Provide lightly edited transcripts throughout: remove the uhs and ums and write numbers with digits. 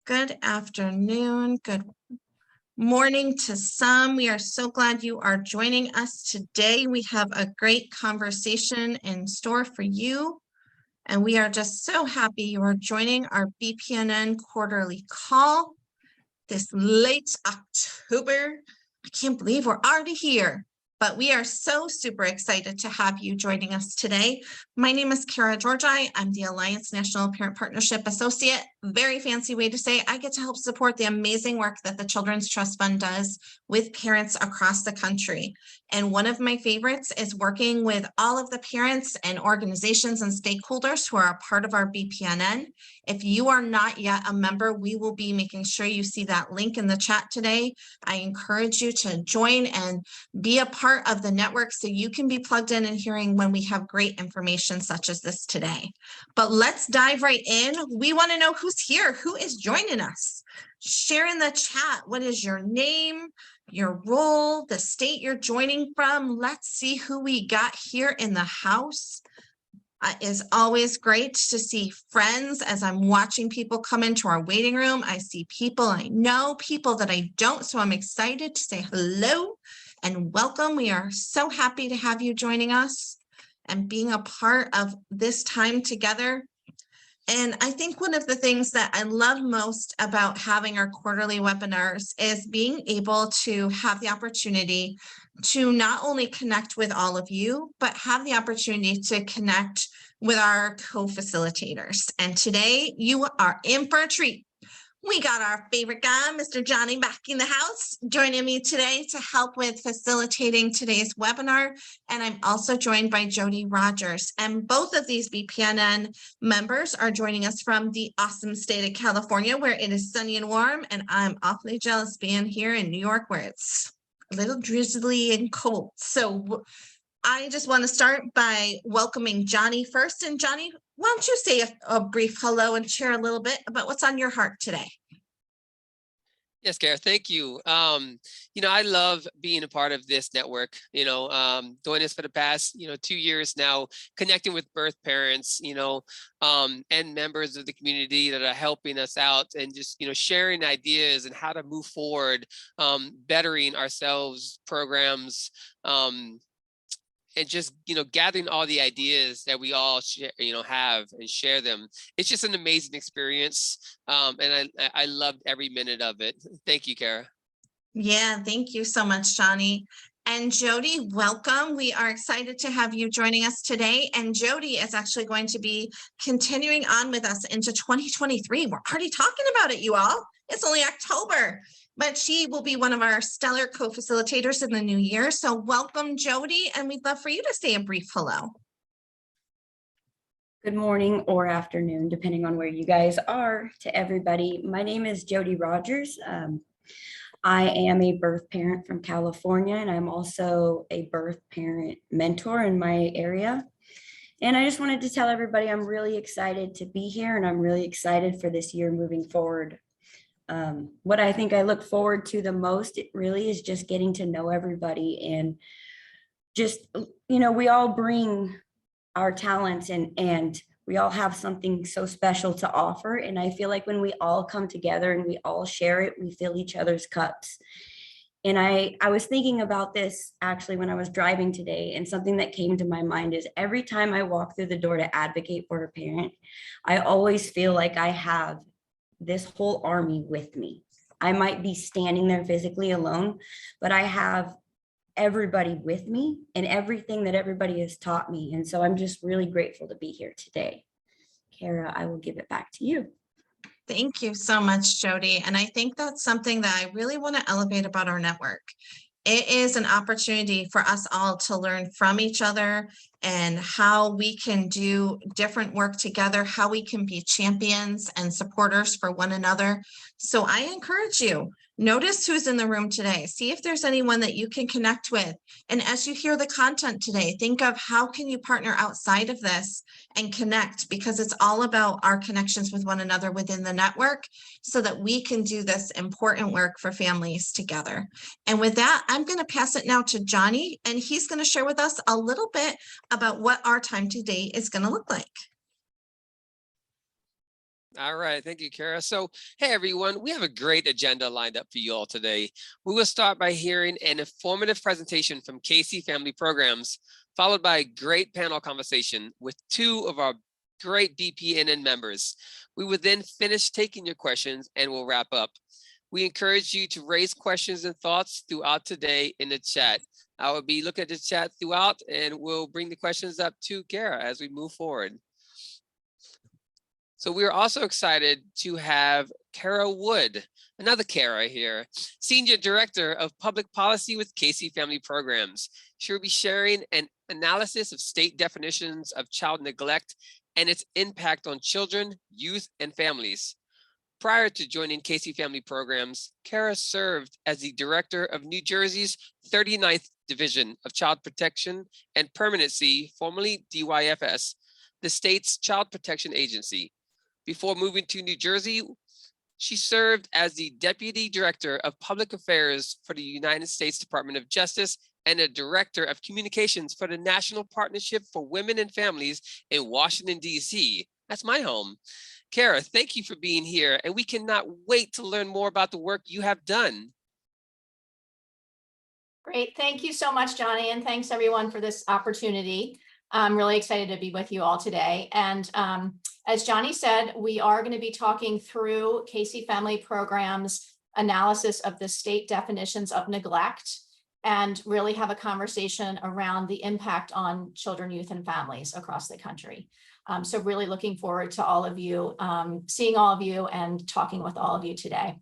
Good afternoon, good morning to some. We are so glad you are joining us today. We have a great conversation in store for you, and we are just so happy you are joining our BPNN quarterly call this late October. I can't believe we're already here, but we are so super excited to have you joining us today. My name is Kara Georgi. I'm the Alliance National Parent Partnership Associate. Very fancy way to say I get to help support the amazing work that the Children's Trust Fund does with parents across the country. And one of my favorites is working with all of the parents and organizations and stakeholders who are a part of our BPNN. If you are not yet a member, we will be making sure you see that link in the chat today. I encourage you to join and be a part of the network so you can be plugged in and hearing when we have great information such as this today. But let's dive right in. We want to know who's here, who is joining us. Share in the chat, what is your name, your role, the state you're joining from. Let's see who we got here in the house. It is always great to see friends as I'm watching people come into our waiting room. I see people I know, people that I don't, so I'm excited to say hello and welcome. We are so happy to have you joining us and being a part of this time together. And I think one of the things that I love most about having our quarterly webinars is being able to have the opportunity to not only connect with all of you, but have the opportunity to connect with our co-facilitators. And today you are in for a treat. We got our favorite guy, Mr. Johnny, back in the house, joining me today to help with facilitating today's webinar. And I'm also joined by Jody Rogers. And both of these BPNN members are joining us from the awesome state of California, where it is sunny and warm. And I'm awfully jealous being here in New York, where it's a little drizzly and cold. So I just want to start by welcoming Johnny first. And Johnny, why don't you say a brief hello and share a little bit about what's on your heart today? Yes, Kara, thank you. I love being a part of this network, doing this for the past, 2 years now, connecting with birth parents, and members of the community that are helping us out and just, sharing ideas and how to move forward, bettering ourselves, programs, and just gathering all the ideas that we all have and share them. It's just an amazing experience, and I loved every minute of it. Thank you, Kara. Yeah, thank you so much, Johnny. And Jody, welcome. We are excited to have you joining us today. And Jody is actually going to be continuing on with us into 2023. We're already talking about it, you all. It's only October, but she will be one of our stellar co-facilitators in the new year. So welcome, Jody, and we'd love for you to say a brief hello. Good morning or afternoon, depending on where you guys are, to everybody. My name is Jody Rogers. I am a birth parent from California, and I'm also a birth parent mentor in my area. And I just wanted to tell everybody I'm really excited to be here, and I'm really excited for this year moving forward. What I think I look forward to the most, it really is just getting to know everybody and just, we all bring our talents and we all have something so special to offer. And I feel like when we all come together and we all share it, we fill each other's cups. And I was thinking about this actually when I was driving today, and something that came to my mind is every time I walk through the door to advocate for a parent, I always feel like I have this whole army with me. I might be standing there physically alone, but I have everybody with me and everything that everybody has taught me. And so I'm just really grateful to be here today. Kara, I will give it back to you. Thank you so much, Jody. And I think that's something that I really want to elevate about our network. It is an opportunity for us all to learn from each other and how we can do different work together, how we can be champions and supporters for one another. So I encourage you, notice who's in the room today. See if there's anyone that you can connect with. And as you hear the content today, think of how can you partner outside of this and connect, because it's all about our connections with one another within the network so that we can do this important work for families together. And with that, I'm going to pass it now to Johnny, and he's going to share with us a little bit about what our time today is going to look like. All right, thank you, Kara. So, hey everyone, we have a great agenda lined up for you all today. We will start by hearing an informative presentation from Casey Family Programs, followed by a great panel conversation with two of our great BPNN members. We will then finish taking your questions and we'll wrap up. We encourage you to raise questions and thoughts throughout today in the chat. I will be looking at the chat throughout and we'll bring the questions up to Kara as we move forward. So we're also excited to have Kara Wood, another Kara here, Senior Director of Public Policy with Casey Family Programs. She will be sharing an analysis of state definitions of child neglect and its impact on children, youth, and families. Prior to joining Casey Family Programs, Kara served as the Director of New Jersey's 39th Division of Child Protection and Permanency, formerly DYFS, the state's child protection agency. Before moving to New Jersey, she served as the Deputy Director of Public Affairs for the United States Department of Justice and the Director of Communications for the National Partnership for Women and Families in Washington, D.C. That's my home. Kara, thank you for being here, and we cannot wait to learn more about the work you have done. Great. Thank you so much, Johnny, and thanks everyone for this opportunity. I'm really excited to be with you all today. And as Johnny said, we are going to be talking through Casey Family Programs analysis of the state definitions of neglect and really have a conversation around the impact on children, youth, and families across the country. So really looking forward to all of you, seeing all of you and talking with all of you today.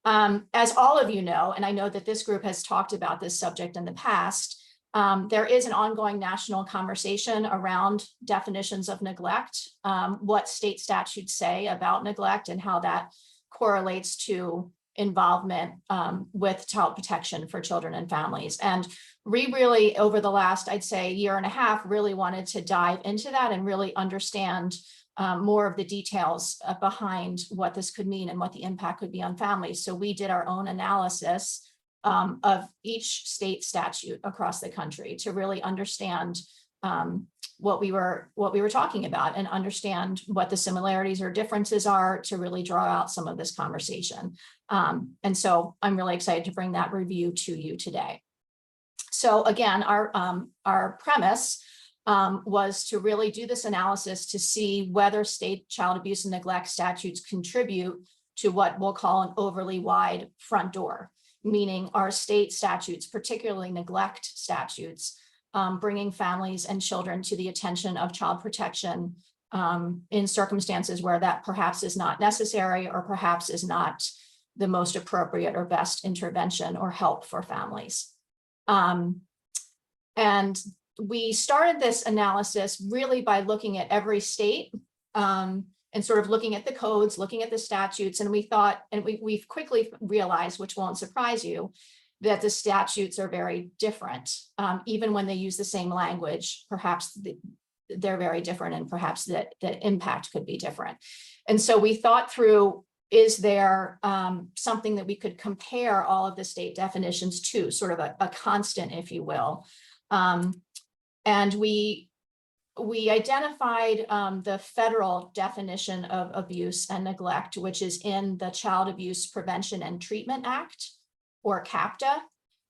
As all of you know, and I know that this group has talked about this subject in the past, there is an ongoing national conversation around definitions of neglect, what state statutes say about neglect and how that correlates to involvement with child protection for children and families. And we really, over the last, I'd say, year and a half, really wanted to dive into that and really understand more of the details behind what this could mean and what the impact could be on families. So we did our own analysis of each state statute across the country to really understand what we were talking about and understand what the similarities or differences are to really draw out some of this conversation. And so I'm really excited to bring that review to you today. So again, our premise was to really do this analysis to see whether state child abuse and neglect statutes contribute to what we'll call an overly wide front door, meaning our state statutes, particularly neglect statutes, bringing families and children to the attention of child protection in circumstances where that perhaps is not necessary or perhaps is not the most appropriate or best intervention or help for families. And we started this analysis really by looking at every state and sort of looking at the codes, looking at the statutes, and we thought, and we've quickly realized, which won't surprise you, that the statutes are very different. Even when they use the same language, perhaps they're very different and perhaps the impact could be different. And so we thought through, is there something that we could compare all of the state definitions to, sort of a constant, if you will. And we identified the federal definition of abuse and neglect, which is in the Child Abuse Prevention and Treatment Act, or CAPTA,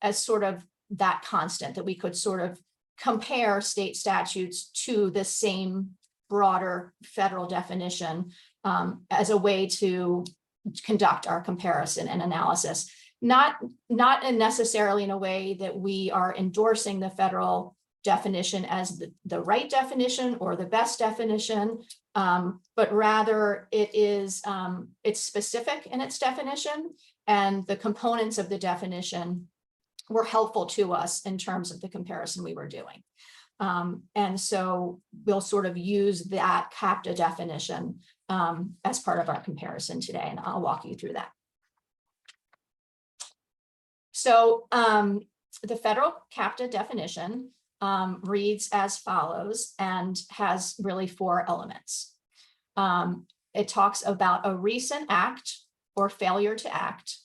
as sort of that constant that we could sort of compare state statutes to the same broader federal definition as a way to conduct our comparison and analysis. Not necessarily in a way that we are endorsing the federal definition as the right definition or the best definition, but rather it is it's specific in its definition, and the components of the definition were helpful to us in terms of the comparison we were doing. And so we'll sort of use that CAPTA definition as part of our comparison today, and I'll walk you through that. So the federal CAPTA definition reads as follows and has really 4 elements. It talks about a recent act or failure to act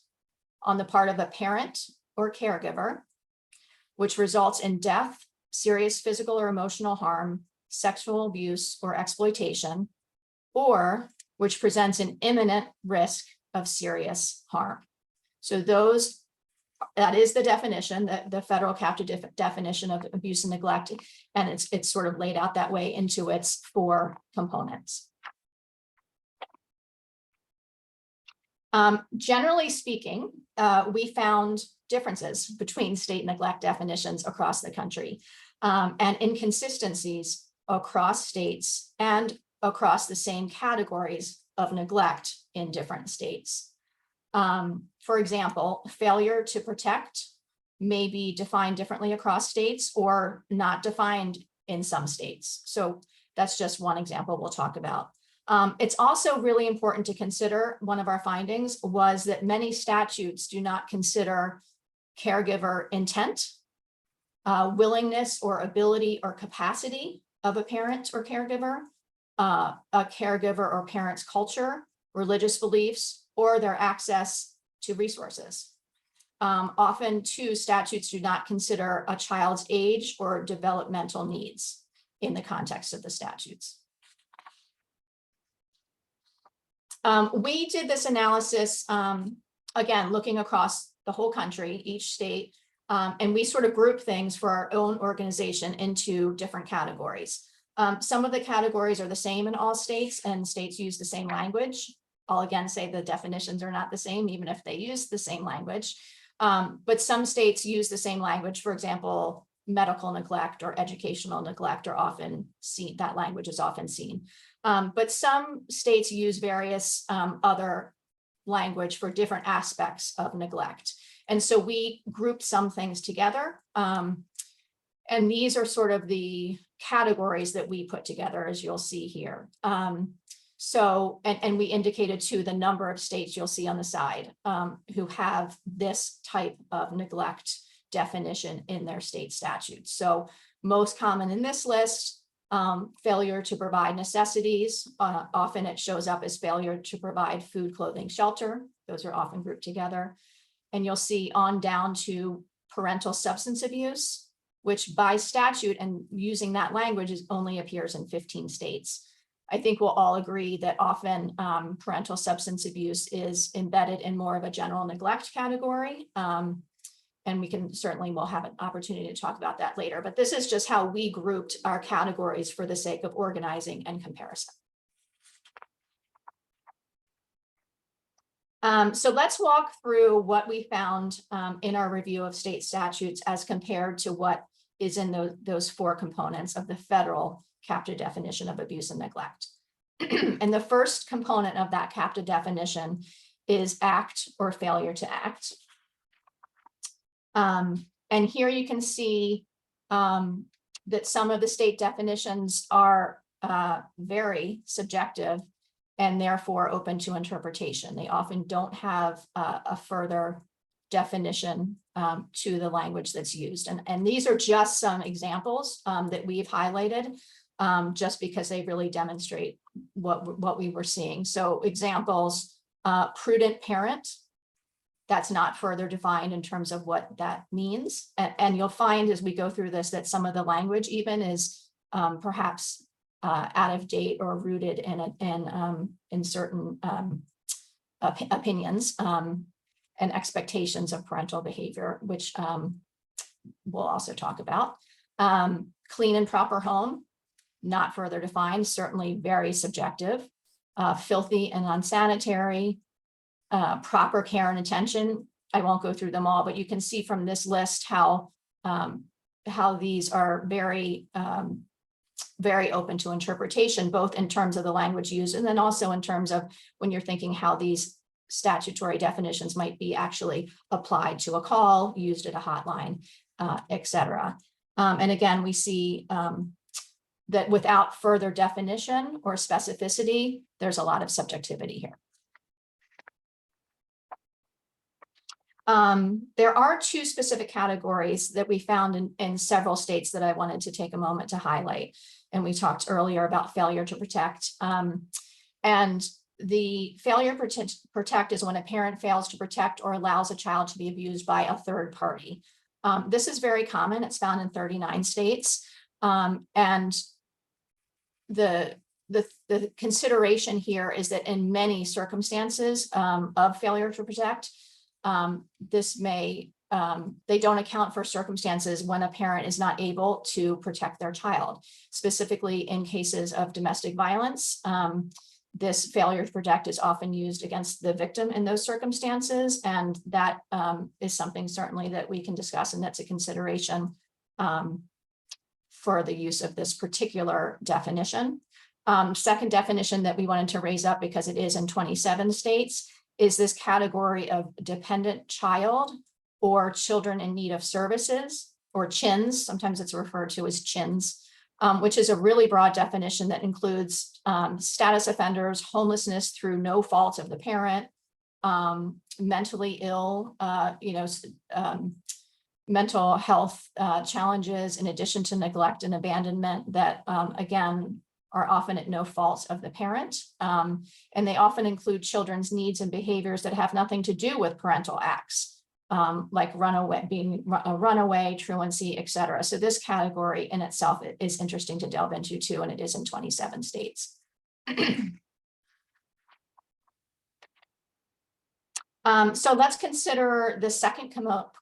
on the part of a parent or caregiver, which results in death, serious physical or emotional harm, sexual abuse or exploitation, or which presents an imminent risk of serious harm. So that is the definition, the federal captive definition of abuse and neglect, and it's sort of laid out that way into its 4 components. Generally speaking, we found differences between state neglect definitions across the country, and inconsistencies across states and across the same categories of neglect in different states. For example, failure to protect may be defined differently across states or not defined in some states. So that's just one example we'll talk about. It's also really important to consider, one of our findings was that many statutes do not consider caregiver intent, willingness or ability or capacity of a parent or caregiver, a caregiver or parent's culture, religious beliefs, or their access to resources. Often too, statutes do not consider a child's age or developmental needs in the context of the statutes. We did this analysis, again, looking across the whole country, each state, and we sort of group things for our own organization into different categories. Some of the categories are the same in all states, and states use the same language. I'll again say the definitions are not the same, even if they use the same language. But some states use the same language. For example, medical neglect or educational neglect are often seen, that language is often seen. But some states use various other language for different aspects of neglect. And so we grouped some things together. And these are sort of the categories that we put together, as you'll see here. So, and we indicated too the number of states you'll see on the side who have this type of neglect definition in their state statutes. So most common in this list, failure to provide necessities. Often it shows up as failure to provide food, clothing, shelter. Those are often grouped together. And you'll see on down to parental substance abuse, which by statute and using that language only appears in 15 states. I think we'll all agree that often parental substance abuse is embedded in more of a general neglect category. And we can certainly, we'll have an opportunity to talk about that later, but this is just how we grouped our categories for the sake of organizing and comparison. So let's walk through what we found in our review of state statutes as compared to what is in those 4 components of the federal captive definition of abuse and neglect. And the first component of that captive definition is act or failure to act. And here you can see that some of the state definitions are very subjective and therefore open to interpretation. They often don't have a further definition to the language that's used. And these are just some examples that we've highlighted just because they really demonstrate what we were seeing. So examples, prudent parent, that's not further defined in terms of what that means. And you'll find as we go through this that some of the language even is perhaps out of date or rooted in certain opinions and expectations of parental behavior, which we'll also talk about. Clean and proper home, not further defined, certainly very subjective. Filthy and unsanitary. Proper care and attention. I won't go through them all, but you can see from this list how these are very, very open to interpretation, both in terms of the language used and then also in terms of when you're thinking how these statutory definitions might be actually applied to a call, used at a hotline, et cetera. And again, we see that without further definition or specificity, there's a lot of subjectivity here. There are 2 specific categories that we found in several states that I wanted to take a moment to highlight. And we talked earlier about failure to protect. And the failure to protect is when a parent fails to protect or allows a child to be abused by a third party. This is very common. It's found in 39 states. And the the consideration here is that in many circumstances of failure to protect, this may, they don't account for circumstances when a parent is not able to protect their child. Specifically in cases of domestic violence, this failure to protect is often used against the victim in those circumstances. And that is something certainly that we can discuss, and that's a consideration for the use of this particular definition. Second definition that we wanted to raise up, because it is in 27 states, is this category of dependent child or children in need of services, or CHINS. Sometimes it's referred to as CHINS, which is a really broad definition that includes status offenders, homelessness through no fault of the parent, mentally ill, mental health challenges, in addition to neglect and abandonment that, again, are often at no fault of the parent. And they often include children's needs and behaviors that have nothing to do with parental acts, like being a runaway, truancy, et cetera. So this category in itself is interesting to delve into too, and it is in 27 states. So let's consider the second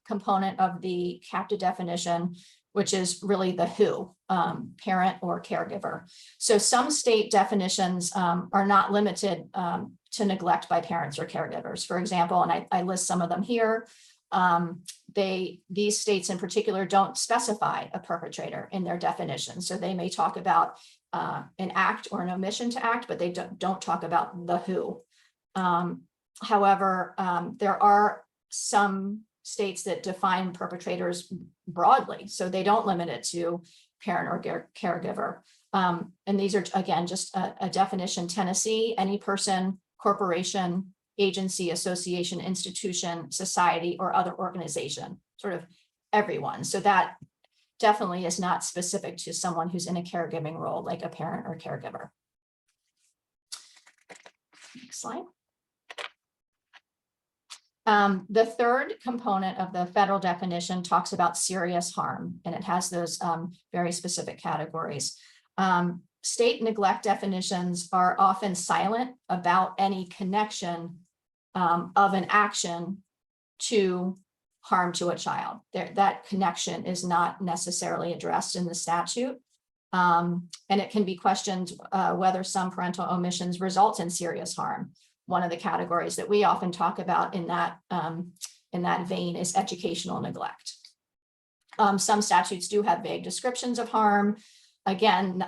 component of the CAPTA definition, which is really the who, parent or caregiver. So some state definitions are not limited to neglect by parents or caregivers. For example, and I list some of them here, these states in particular don't specify a perpetrator in their definition. So they may talk about an act or an omission to act, but they don't talk about the who. However, there are some states that define perpetrators broadly, so they don't limit it to parent or caregiver. And these are, again, just a definition. Tennessee, any person, corporation, agency, association, institution, society, or other organization, sort of everyone. So that definitely is not specific to someone who's in a caregiving role, like a parent or caregiver. Next slide. The third component of the federal definition talks about serious harm, and it has those very specific categories. State neglect definitions are often silent about any connection of an action to harm to a child. That connection is not necessarily addressed in the statute. And it can be questioned whether some parental omissions result in serious harm. One of the categories that we often talk about in that vein is educational neglect. Some statutes do have vague descriptions of harm. Again,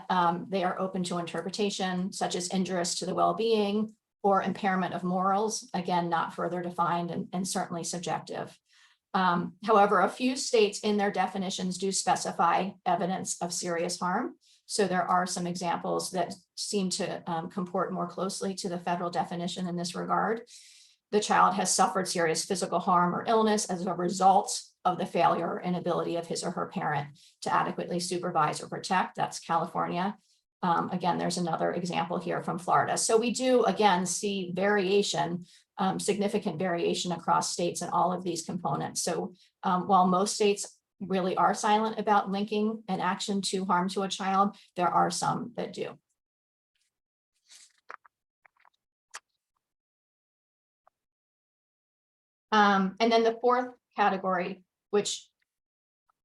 they are open to interpretation, such as injurious to the well-being or impairment of morals. Again, not further defined and certainly subjective. However, a few states in their definitions do specify evidence of serious harm. So there are some examples that seem to comport more closely to the federal definition in this regard. The child has suffered serious physical harm or illness as a result of the failure or inability of his or her parent to adequately supervise or protect. That's California. Again, there's another example here from Florida. So we do, again, see variation, significant variation across states in all of these components. So while most states really are silent about linking an action to harm to a child, there are some that do. And then the fourth category, which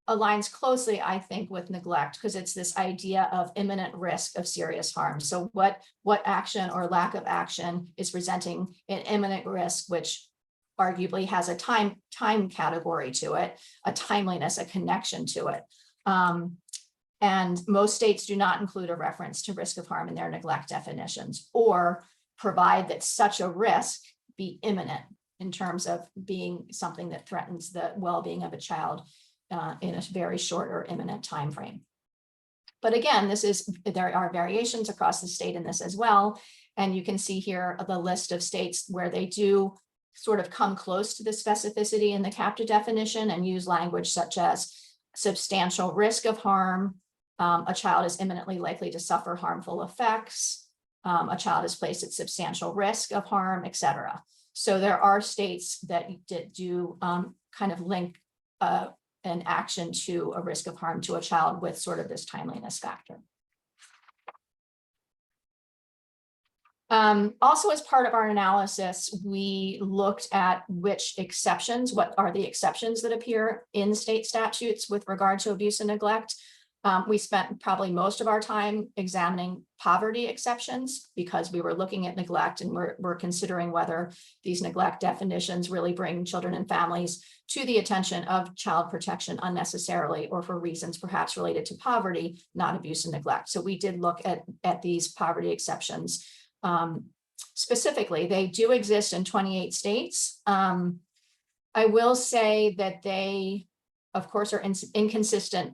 aligns closely, I think, with neglect, because it's this idea of imminent risk of serious harm. So what action or lack of action is presenting an imminent risk, which arguably has a time category to it, a timeliness, a connection to it. And most states do not include a reference to risk of harm in their neglect definitions, or provide that such a risk be imminent in terms of being something that threatens the well-being of a child in a very short or imminent time frame. But again, there are variations across the state in this as well. And you can see here the list of states where they do sort of come close to the specificity in the CAPTA definition and use language such as substantial risk of harm, a child is imminently likely to suffer harmful effects, a child is placed at substantial risk of harm, etc. So there are states that do kind of link an action to a risk of harm to a child with sort of this timeliness factor. Also, as part of our analysis, we looked at which exceptions, what are the exceptions that appear in state statutes with regard to abuse and neglect. We spent probably most of our time examining poverty exceptions because we were looking at neglect and we're considering whether these neglect definitions really bring children and families to the attention of child protection unnecessarily or for reasons perhaps related to poverty, not abuse and neglect. So we did look at these poverty exceptions. Specifically, they do exist in 28 states. I will say that they, of course, are inconsistent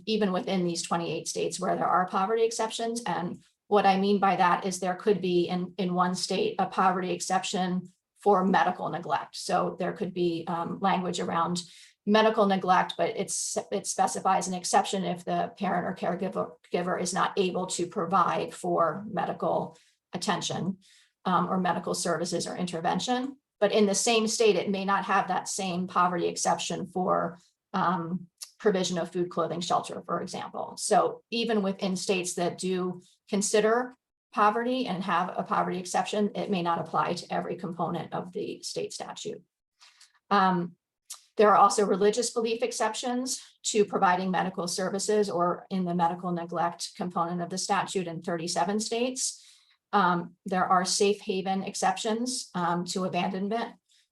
even within these 28 states where there are poverty exceptions. And what I mean by that is there could be in one state a poverty exception for medical neglect. So there could be language around medical neglect, but it specifies an exception if the parent or caregiver is not able to provide for medical attention or medical services or intervention. But in the same state, it may not have that same poverty exception for provision of food, clothing, shelter, for example. So even within states that do consider poverty and have a poverty exception, it may not apply to every component of the state statute. There are also religious belief exceptions to providing medical services or in the medical neglect component of the statute in 37 states. There are safe haven exceptions to abandonment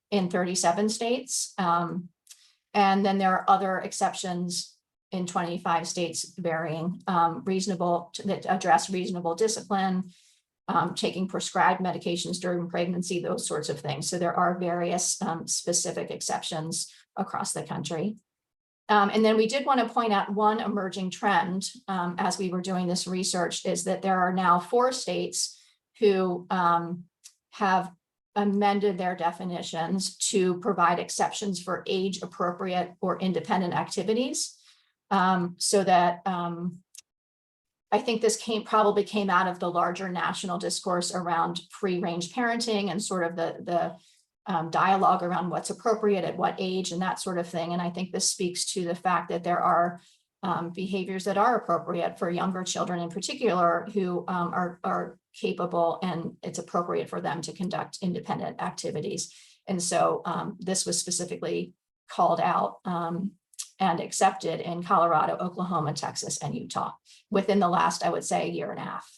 in 37 states. And then there are other exceptions in 25 states varying that address reasonable discipline, taking prescribed medications during pregnancy, those sorts of things. So there are various specific exceptions across the country. And then we did want to point out one emerging trend as we were doing this research is that there are now 4 states who have amended their definitions to provide exceptions for age appropriate or independent activities. So that I think this probably came out of the larger national discourse around free-range parenting and sort of the dialogue around what's appropriate at what age and that sort of thing. And I think this speaks to the fact that there are behaviors that are appropriate for younger children in particular who are capable and it's appropriate for them to conduct independent activities. And so this was specifically called out and accepted in Colorado, Oklahoma, Texas, and Utah within the last, I would say, year and a half.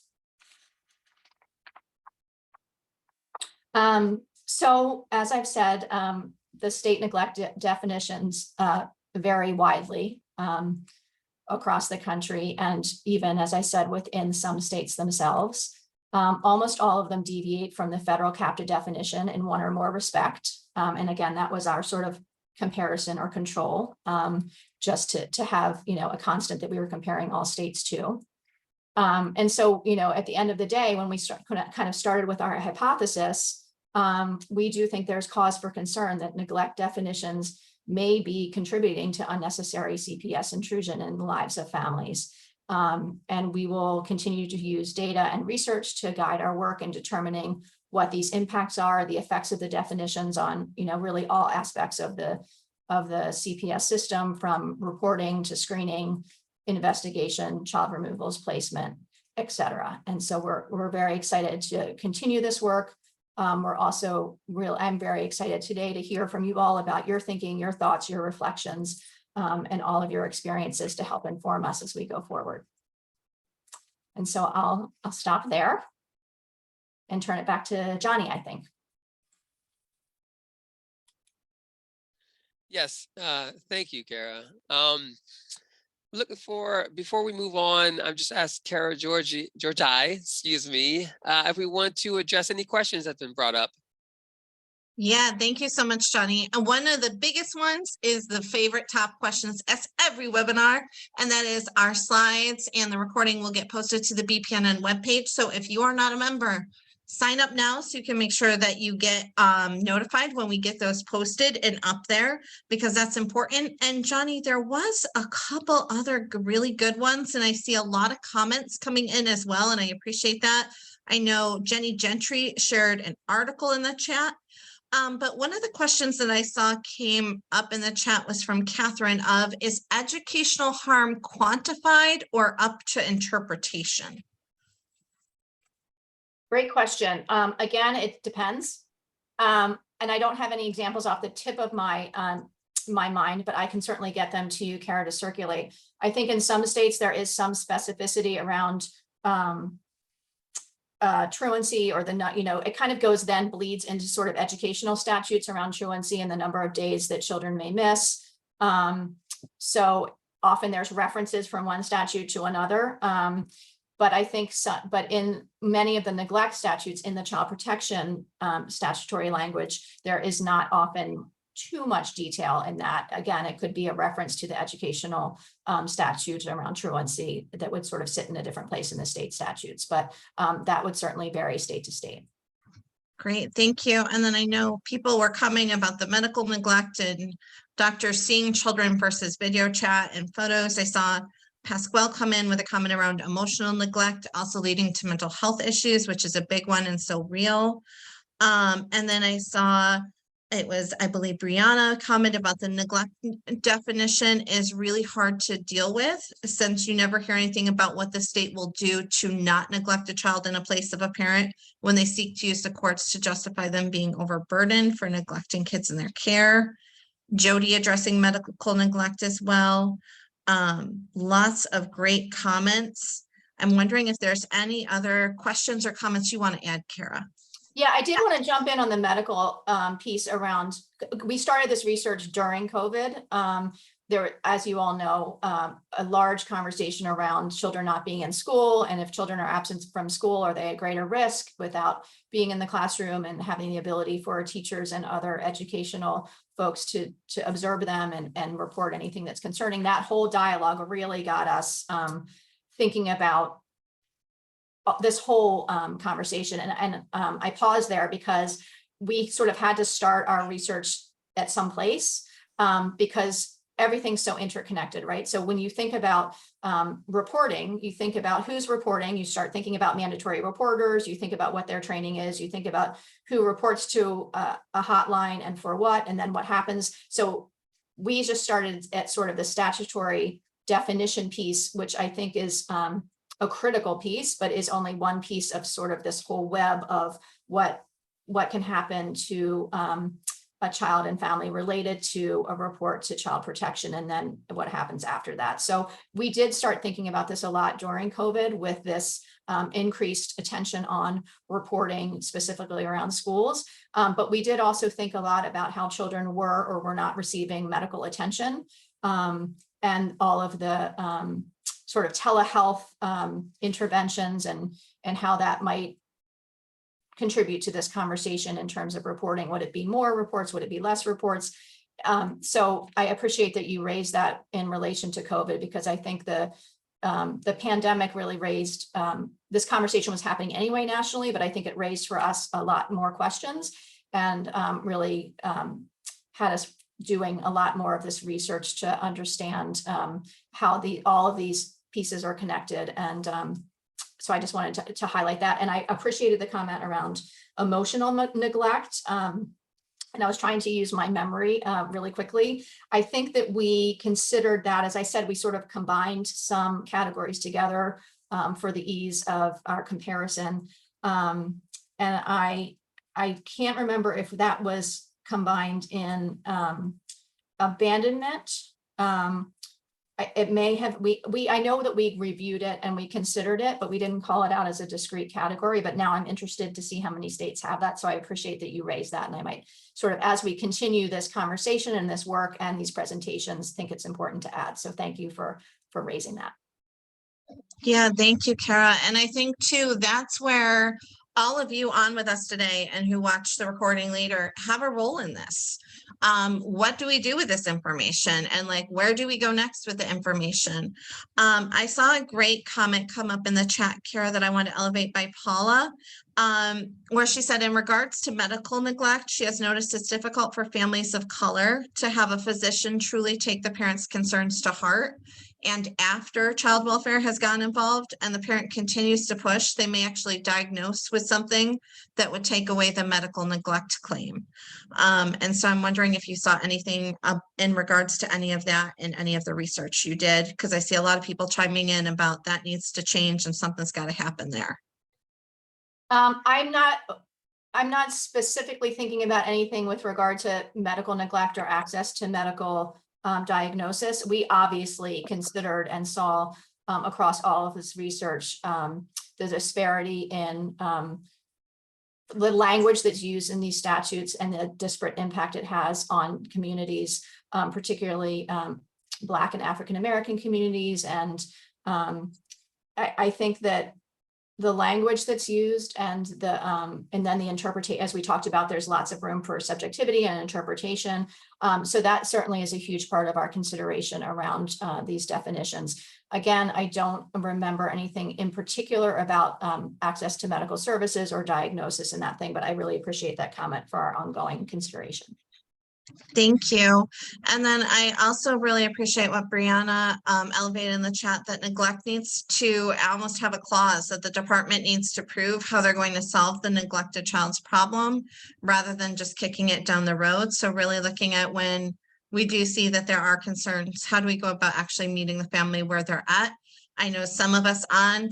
So as I've said, the state neglect definitions vary widely across the country. And even, as I said, within some states themselves, almost all of them deviate from the federal captive definition in one or more respect. And again, that was our sort of comparison or control, just to have, a constant that we were comparing all states to. And so, at the end of the day, when we kind of started with our hypothesis, we do think there's cause for concern that neglect definitions may be contributing to unnecessary CPS intrusion in the lives of families. And we will continue to use data and research to guide our work in determining what these impacts are, the effects of the definitions on, really all aspects of the CPS system, from reporting to screening, investigation, child removals, placement, et cetera. And so we're very excited to continue this work. We're also I'm very excited today to hear from you all about your thinking, your thoughts, your reflections, and all of your experiences to help inform us as we go forward. And so I'll stop there and turn it back to Johnny, I think. Yes, thank you, Kara. Before we move on, I'm just asked Kara Georgi, if we want to address any questions that's been brought up. Yeah, thank you so much, Johnny. And one of the biggest ones is the favorite top questions as every webinar, and that is our slides, and the recording will get posted to the BPNN webpage. So if you are not a member, sign up now so you can make sure that you get notified when we get those posted and up there, because that's important. And Johnny, there was a couple other really good ones, and I see a lot of comments coming in as well, and I appreciate that. I know Jenny Gentry shared an article in the chat. But one of the questions that I saw came up in the chat was from Catherine is educational harm quantified or up to interpretation? Great question. Again, it depends. And I don't have any examples off the tip of my my mind, but I can certainly get them to you, Kara, to circulate. I think in some states there is some specificity around truancy, or it kind of goes then bleeds into sort of educational statutes around truancy and the number of days that children may miss. So often there's references from one statute to another. But I think but in many of the neglect statutes in the child protection statutory language, there is not often too much detail in that. Again, it could be a reference to the educational statute around truancy that would sort of sit in a different place in the state statutes, but that would certainly vary state to state. Great, thank you. And then I know people were coming about the medical neglect and doctors seeing children versus video chat and photos. I saw Pasquale come in with a comment around emotional neglect, also leading to mental health issues, which is a big one and so real. And then I saw it was, I believe, Brianna comment about the neglect definition is really hard to deal with, since you never hear anything about what the state will do to not neglect a child in a place of a parent when they seek to use the courts to justify them being overburdened for neglecting kids in their care. Jody addressing medical neglect as well. Lots of great comments. I'm wondering if there's any other questions or comments you want to add, Kara. Yeah, I did want to jump in on the medical piece around, we started this research during COVID. There, as you all know, a large conversation around children not being in school, and if children are absent from school, are they at greater risk without being in the classroom and having the ability for teachers and other educational folks to observe them and report anything that's concerning. That whole dialogue really got us thinking about this whole conversation. And I paused there because we sort of had to start our research at some place because everything's so interconnected, right? So when you think about reporting, you think about who's reporting, you start thinking about mandatory reporters, you think about what their training is, you think about who reports to a hotline and for what, and then what happens. So we just started at sort of the statutory definition piece, which I think is a critical piece, but is only one piece of sort of this whole web of what can happen to a child and family related to a report to child protection, and then what happens after that. So we did start thinking about this a lot during COVID with this increased attention on reporting specifically around schools. But we did also think a lot about how children were or were not receiving medical attention and all of the sort of telehealth interventions and how that might contribute to this conversation in terms of reporting. Would it be more reports? Would it be less reports? So I appreciate that you raised that in relation to COVID, because I think the pandemic really raised, this conversation was happening anyway nationally, but I think it raised for us a lot more questions and really had us doing a lot more of this research to understand how all of these pieces are connected. And so I just wanted to highlight that. And I appreciated the comment around emotional neglect. And I was trying to use my memory really quickly. I think that we considered that, as I said, we sort of combined some categories together for the ease of our comparison. And I can't remember if that was combined in abandonment. It may have, I know that we reviewed it and we considered it, but we didn't call it out as a discrete category. But now I'm interested to see how many states have that. So I appreciate that you raised that. And I might sort of, as we continue this conversation and this work and these presentations, think it's important to add. So thank you for raising that. Yeah, thank you, Kara. And I think too, that's where all of you on with us today and who watch the recording later have a role in this. What do we do with this information, and like, where do we go next with the information? I saw a great comment come up in the chat, Kara, that I want to elevate by Paula, where she said, in regards to medical neglect, she has noticed it's difficult for families of color to have a physician truly take the parents' concerns to heart. And after child welfare has gotten involved and the parent continues to push, they may actually diagnose with something that would take away the medical neglect claim. And so I'm wondering if you saw anything in regards to any of that in any of the research you did, because I see a lot of people chiming in about that needs to change and something's got to happen there. I'm not specifically thinking about anything with regard to medical neglect or access to medical diagnosis. We obviously considered and saw across all of this research the disparity in the language that's used in these statutes and the disparate impact it has on communities, particularly Black and African American communities. And I think that the language that's used and then the interpretation, as we talked about, there's lots of room for subjectivity and interpretation. So that certainly is a huge part of our consideration around these definitions. Again, I don't remember anything in particular about access to medical services or diagnosis and that thing, but I really appreciate that comment for our ongoing consideration. Thank you. And then I also really appreciate what Brianna elevated in the chat, that neglect needs to almost have a clause that the department needs to prove how they're going to solve the neglected child's problem rather than just kicking it down the road. So really looking at when we do see that there are concerns, how do we go about actually meeting the family where they're at? I know some of us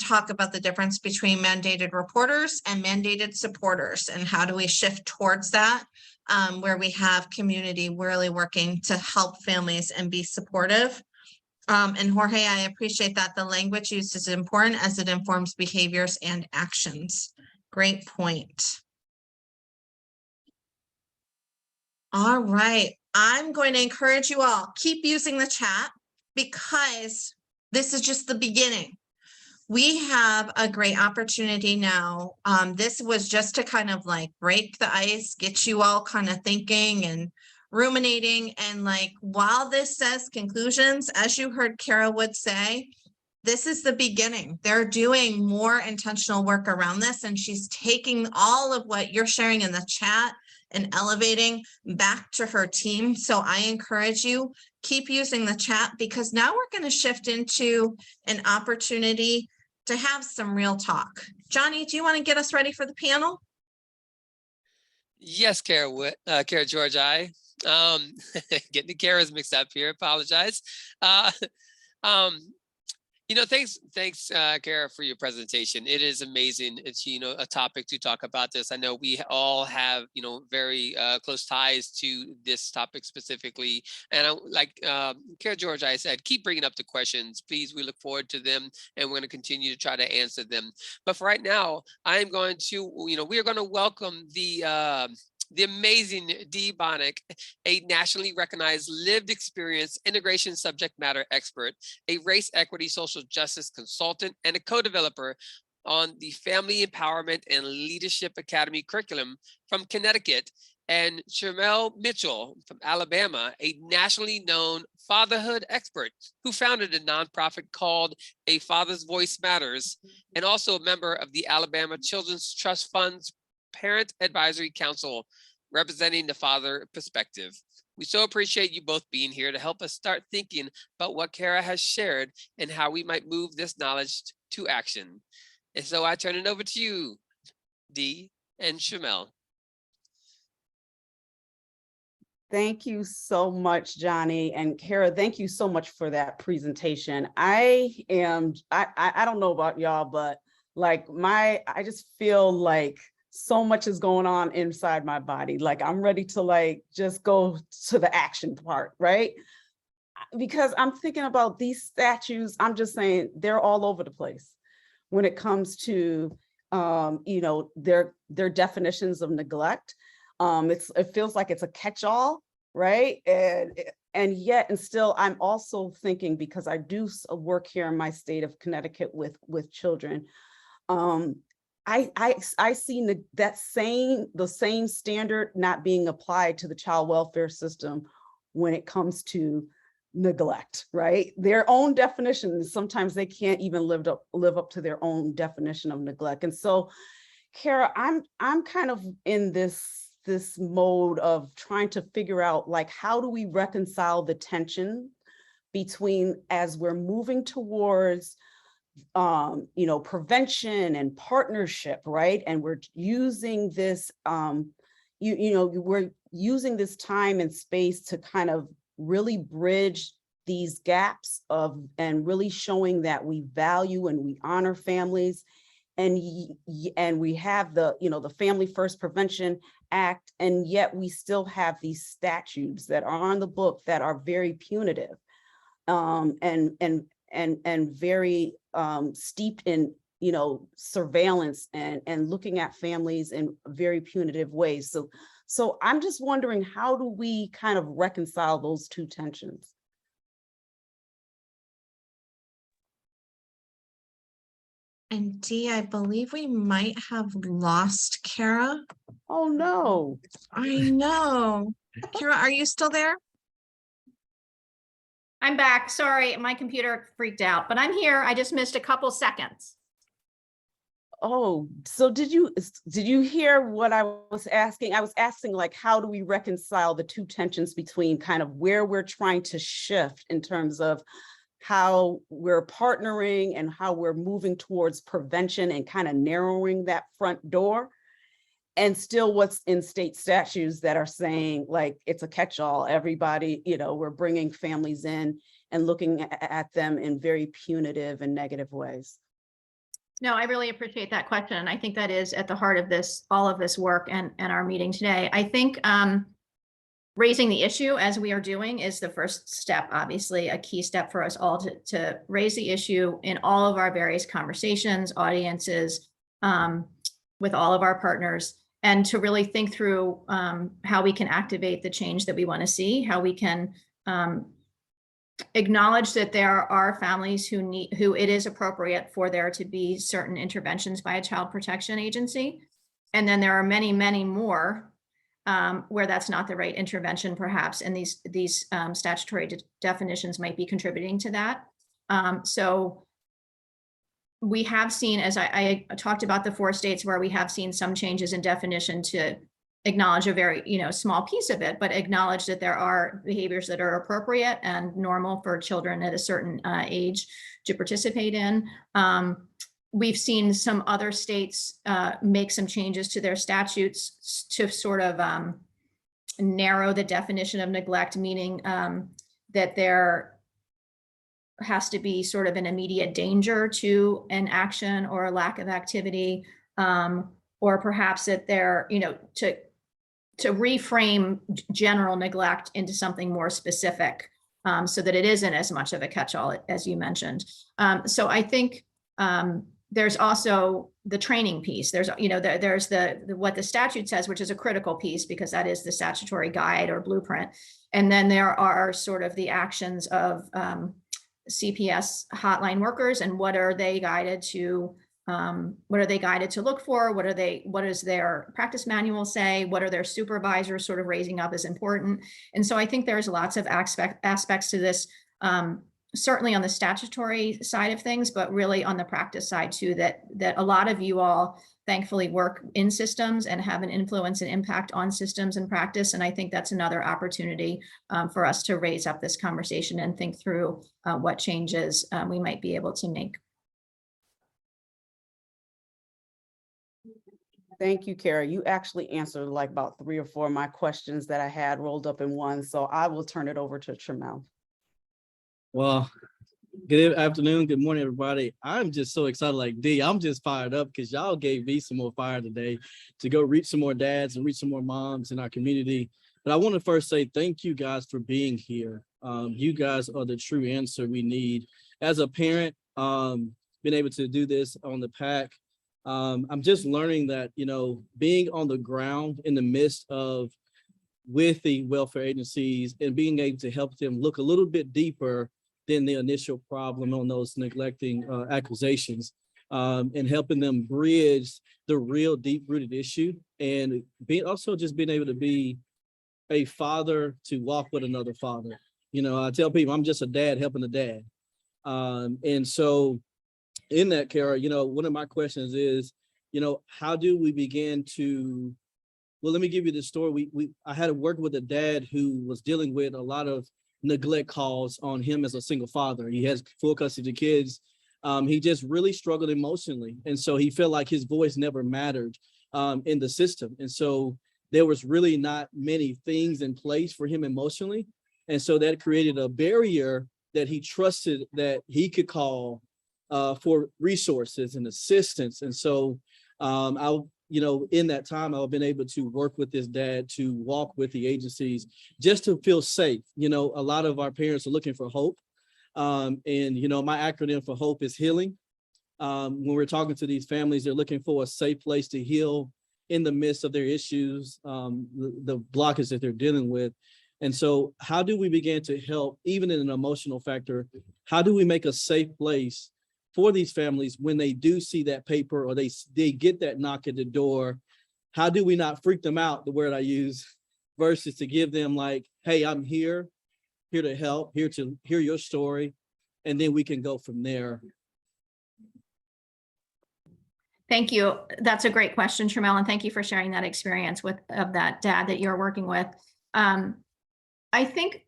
talk about the difference between mandated reporters and mandated supporters, and how do we shift towards that? Where we have community really working to help families and be supportive. And Jorge, I appreciate that the language used is important as it informs behaviors and actions. Great point. All right, I'm going to encourage you all, keep using the chat because this is just the beginning. We have a great opportunity now. This was just to kind of like break the ice, get you all kind of thinking and ruminating. And like, while this says conclusions, as you heard Kara would say, this is the beginning. They're doing more intentional work around this, and she's taking all of what you're sharing in the chat and elevating back to her team. So I encourage you, keep using the chat, because now we're going to shift into an opportunity to have some real talk. Johnny, do you want to get us ready for the panel? Yes, Kara George, getting the Kara's mixed up here, apologize. Thanks, Kara, for your presentation. It is amazing. It's, a topic to talk about this. I know we all have, very close ties to this topic specifically. And like Kara George, I said, keep bringing up the questions, please. We look forward to them, and we're going to continue to try to answer them. But for right now, I'm going to, we are going to welcome the amazing Dee Bonnick, a nationally recognized lived experience integration subject matter expert, a race equity social justice consultant, and a co-developer on the Family Empowerment and Leadership Academy curriculum from Connecticut, and Shermel Mitchell from Alabama, a nationally known fatherhood expert who founded a nonprofit called A Father's Voice Matters, and also a member of the Alabama Children's Trust Fund's Parent Advisory Council, representing the father perspective. We so appreciate you both being here to help us start thinking about what Kara has shared and how we might move this knowledge to action. And so I turn it over to you, Dee and Shermel. Thank you so much, Johnny, and Kara, thank you so much for that presentation. I don't know about y'all, but like I just feel like so much is going on inside my body. Like I'm ready to like just go to the action part, right? Because I'm thinking about these statutes, I'm just saying they're all over the place when it comes to their definitions of neglect. It feels like it's a catch-all, right? And yet, and still, I'm also thinking, because I do work here in my state of Connecticut with children, I see the same standard not being applied to the child welfare system when it comes to neglect, right? Their own definitions, sometimes they can't even live up to their own definition of neglect. And so, Kara, I'm kind of in this mode of trying to figure out, like, how do we reconcile the tension between, as we're moving towards prevention and partnership, right? And we're using this, we're using this time and space to kind of really bridge these gaps and really showing that we value and we honor families and we have the, you know, the Family First Prevention Act, and yet we still have these statutes that are on the book that are very punitive, and very steeped in, you know, surveillance and looking at families in very punitive ways. So I'm just wondering, how do we kind of reconcile those two tensions? And Dee, I believe we might have lost Kara. Oh, no. I know. Kara, are you still there? I'm back. Sorry, my computer freaked out, but I'm here. I just missed a couple seconds. Oh, so did you hear what I was asking? I was asking, like, how do we reconcile the two tensions between kind of where we're trying to shift in terms of how we're partnering and how we're moving towards prevention and kind of narrowing that front door, and still what's in state statutes that are saying, like, it's a catch-all. Everybody, you know, we're bringing families in and looking at them in very punitive and negative ways. No, I really appreciate that question. And I think that is at the heart of this, all of this work and our meeting today. I think raising the issue as we are doing is the first step, obviously a key step for us all to raise the issue in all of our various conversations, audiences, with all of our partners, and to really think through how we can activate the change that we want to see, how we can acknowledge that there are families who it is appropriate for there to be certain interventions by a child protection agency. And then there are many, many more where that's not the right intervention, perhaps, and these statutory definitions might be contributing to that. So we have seen, as I talked about the 4 states where we have seen some changes in definition to acknowledge a very, small piece of it, but acknowledge that there are behaviors that are appropriate and normal for children at a certain age to participate in. We've seen some other states make some changes to their statutes to sort of narrow the definition of neglect, meaning that there has to be sort of an immediate danger to an action or a lack of activity, or perhaps that they're, to reframe general neglect into something more specific, so that it isn't as much of a catch-all as you mentioned. So I think there's also the training piece. There's, there's the what the statute says, which is a critical piece because that is the statutory guide or blueprint. And then there are sort of the actions of CPS hotline workers, and what are they guided to look for? What does their practice manual say? What are their supervisors sort of raising up as important? And so I think there's lots of aspects to this, certainly on the statutory side of things, but really on the practice side too, that a lot of you all thankfully work in systems and have an influence and impact on systems and practice. And I think that's another opportunity for us to raise up this conversation and think through what changes we might be able to make. Thank you, Kara. You actually answered like about 3 or 4 of my questions that I had rolled up in one. So I will turn it over to Tramel. Well, good afternoon, good morning, everybody. I'm just so excited, like Dee, I'm just fired up because y'all gave me some more fire today to go reach some more dads and reach some more moms in our community. But I want to first say thank you guys for being here. You guys are the true answer we need. As a parent, been able to do this on the PAC. I'm just learning that, being on the ground in the midst of with the welfare agencies and being able to help them look a little bit deeper than the initial problem on those neglecting accusations, and helping them bridge the real deep-rooted issue, and being able to be a father to walk with another father. I tell people I'm just a dad helping a dad. And so in that, Kara, one of my questions is, how do we begin to, well, let me give you the story. I had to work with a dad who was dealing with a lot of neglect calls on him as a single father. He has full custody of the kids. He just really struggled emotionally. And so he felt like his voice never mattered in the system. And so there was really not many things in place for him emotionally. And so that created a barrier that he trusted that he could call for resources and assistance. And so in that time, I've been able to work with this dad to walk with the agencies just to feel safe. A lot of our parents are looking for hope. My acronym for hope is healing. When we're talking to these families, they're looking for a safe place to heal in the midst of their issues, the blockage that they're dealing with. And so how do we begin to help, even in an emotional factor, how do we make a safe place for these families when they do see that paper or they get that knock at the door? How do we not freak them out, the word I use, versus to give them like, hey, I'm here to help, here to hear your story, and then we can go from there. Thank you. That's a great question, Tramel, and thank you for sharing that experience of that dad that you're working with. I think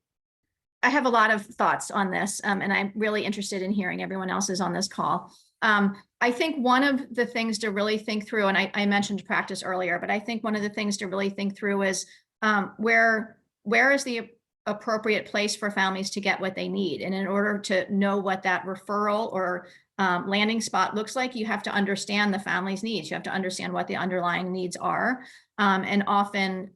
I have a lot of thoughts on this, and I'm really interested in hearing everyone else's on this call. I think one of the things to really think through, and I mentioned practice earlier, but I think one of the things to really think through is where is the appropriate place for families to get what they need? And in order to know what that referral or landing spot looks like, you have to understand the family's needs. You have to understand what the underlying needs are. And often,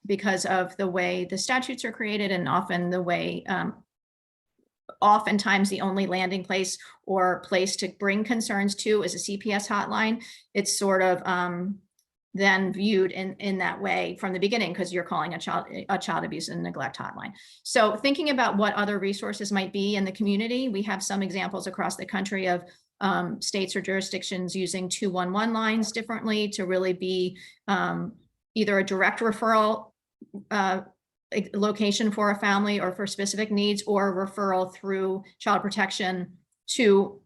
because of the way the statutes are created and often the way, oftentimes the only landing place or place to bring concerns to is a CPS hotline. It's sort of then viewed in that way from the beginning because you're calling a child abuse and neglect hotline. So thinking about what other resources might be in the community, we have some examples across the country of states or jurisdictions using 211 lines differently to really be either a direct referral location for a family or for specific needs, or referral through child protection to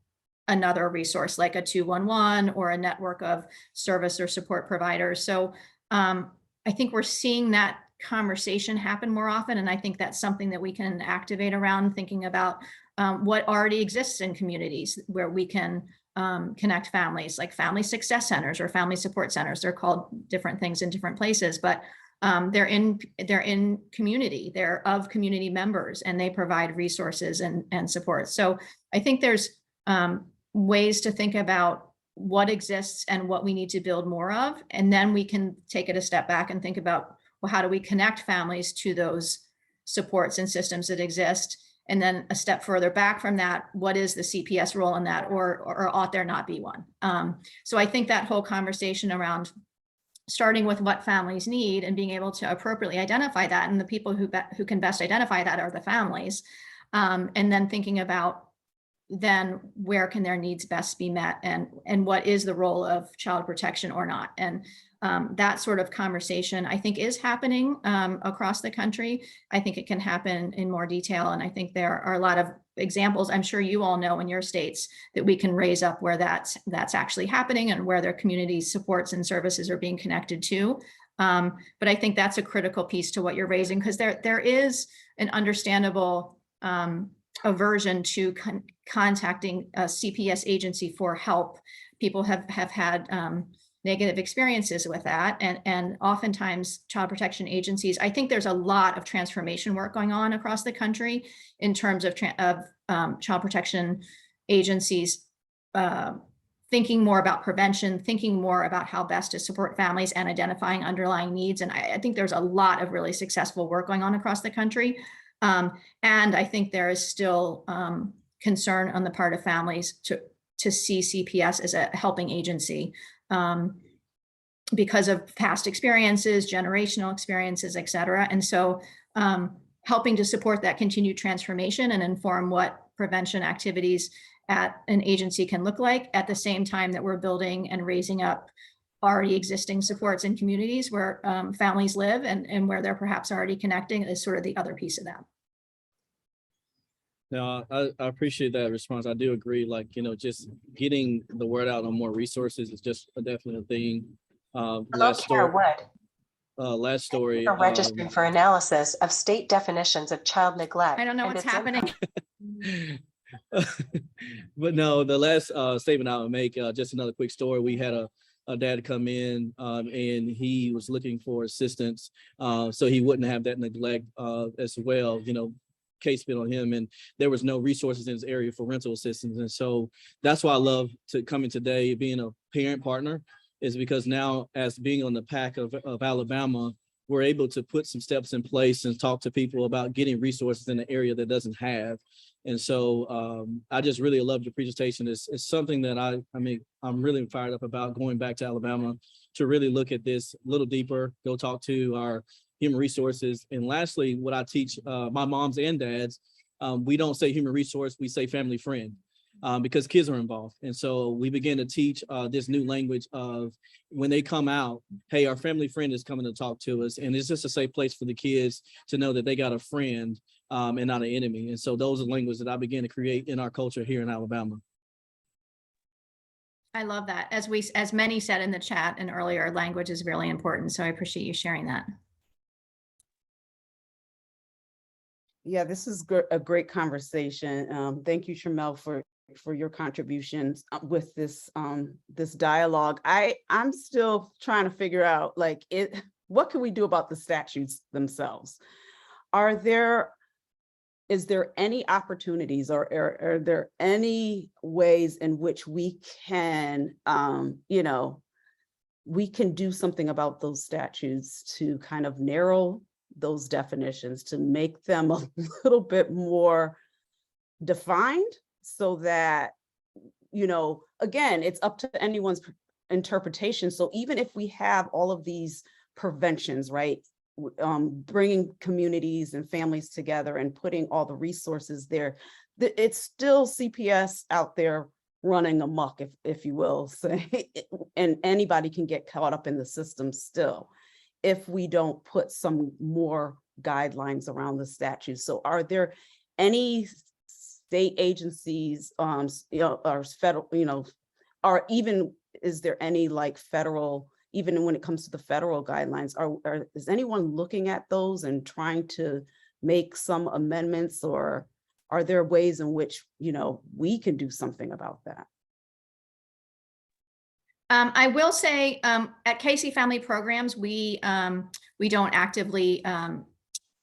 another resource like a 211 or a network of service or support providers. So I think we're seeing that conversation happen more often. And I think that's something that we can activate around thinking about what already exists in communities where we can connect families, like family success centers or family support centers. They're called different things in different places, but they're in community, they're of community members, and they provide resources and support. So I think there's ways to think about what exists and what we need to build more of. And then we can take it a step back and think about, well, how do we connect families to those supports and systems that exist? And then a step further back from that, what is the CPS role in that, or ought there not be one? So I think that whole conversation around starting with what families need and being able to appropriately identify that, and the people who can best identify that are the families, and then thinking about then where can their needs best be met, and what is the role of child protection or not. And that sort of conversation, I think, is happening across the country. I think it can happen in more detail. And I think there are a lot of examples, I'm sure you all know in your states, that we can raise up where that's actually happening and where their community supports and services are being connected to. But I think that's a critical piece to what you're raising, because there is an understandable aversion to contacting a CPS agency for help. People have had negative experiences with that. And oftentimes child protection agencies, I think there's a lot of transformation work going on across the country in terms of child protection agencies thinking more about prevention, thinking more about how best to support families and identifying underlying needs. And I think there's a lot of really successful work going on across the country. And I think there is still concern on the part of families to see CPS as a helping agency because of past experiences, generational experiences, et cetera. And so helping to support that continued transformation and inform what prevention activities at an agency can look like at the same time that we're building and raising up already existing supports in communities where families live and where they're perhaps already connecting is sort of the other piece of that. No, I appreciate that response. I do agree, like, just getting the word out on more resources is just a definite thing. Last story. Registering for analysis of state definitions of child neglect. I don't know what's happening. But no, the last statement I would make, just another quick story. We had a dad come in and he was looking for assistance so he wouldn't have that neglect as well, case been on him, and there was no resources in his area for rental assistance. And so that's why I love to coming today, being a parent partner, is because now, as being on the PAC of Alabama, we're able to put some steps in place and talk to people about getting resources in the area that doesn't have. And so I just really loved your presentation. It's something that I'm really fired up about, going back to Alabama to really look at this a little deeper, go talk to our human resources. And lastly, what I teach my moms and dads, we don't say human resource, we say family friend. Because kids are involved. And so we begin to teach this new language of when they come out, hey, our family friend is coming to talk to us. And it's just a safe place for the kids to know that they got a friend and not an enemy. And so those are languages that I began to create in our culture here in Alabama. I love that. As many said in the chat and earlier, language is really important. So I appreciate you sharing that. Yeah, this is a great conversation. Thank you, Shamel, for your contributions with this this dialogue. I'm still trying to figure out, like, what can we do about the statutes themselves? Is there any opportunities, or are there any ways in which we can we can do something about those statutes to kind of narrow those definitions, to make them a little bit more defined, so that, again, it's up to anyone's interpretation. So even if we have all of these preventions, right, bringing communities and families together and putting all the resources there, it's still CPS out there running amok, if you will say, and anybody can get caught up in the system still, if we don't put some more guidelines around the statutes. So are there any state agencies, or federal, or even, is there any like federal, even when it comes to the federal guidelines, is anyone looking at those and trying to make some amendments, or are there ways in which, we can do something about that? I will say at Casey Family Programs, we don't actively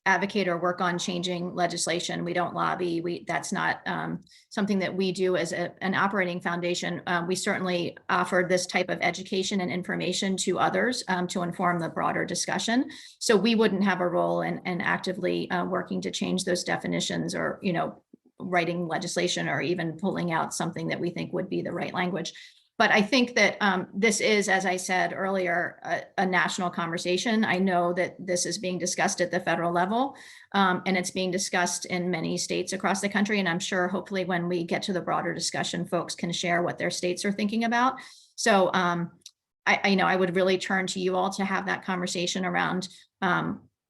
advocate or work on changing legislation. We don't lobby. That's not something that we do as an operating foundation. We certainly offer this type of education and information to others to inform the broader discussion. So we wouldn't have a role in actively working to change those definitions, or writing legislation, or even pulling out something that we think would be the right language. But I think that this is, as I said earlier, a national conversation. I know that this is being discussed at the federal level, and it's being discussed in many states across the country. And I'm sure hopefully when we get to the broader discussion, folks can share what their states are thinking about. So I would really turn to you all to have that conversation around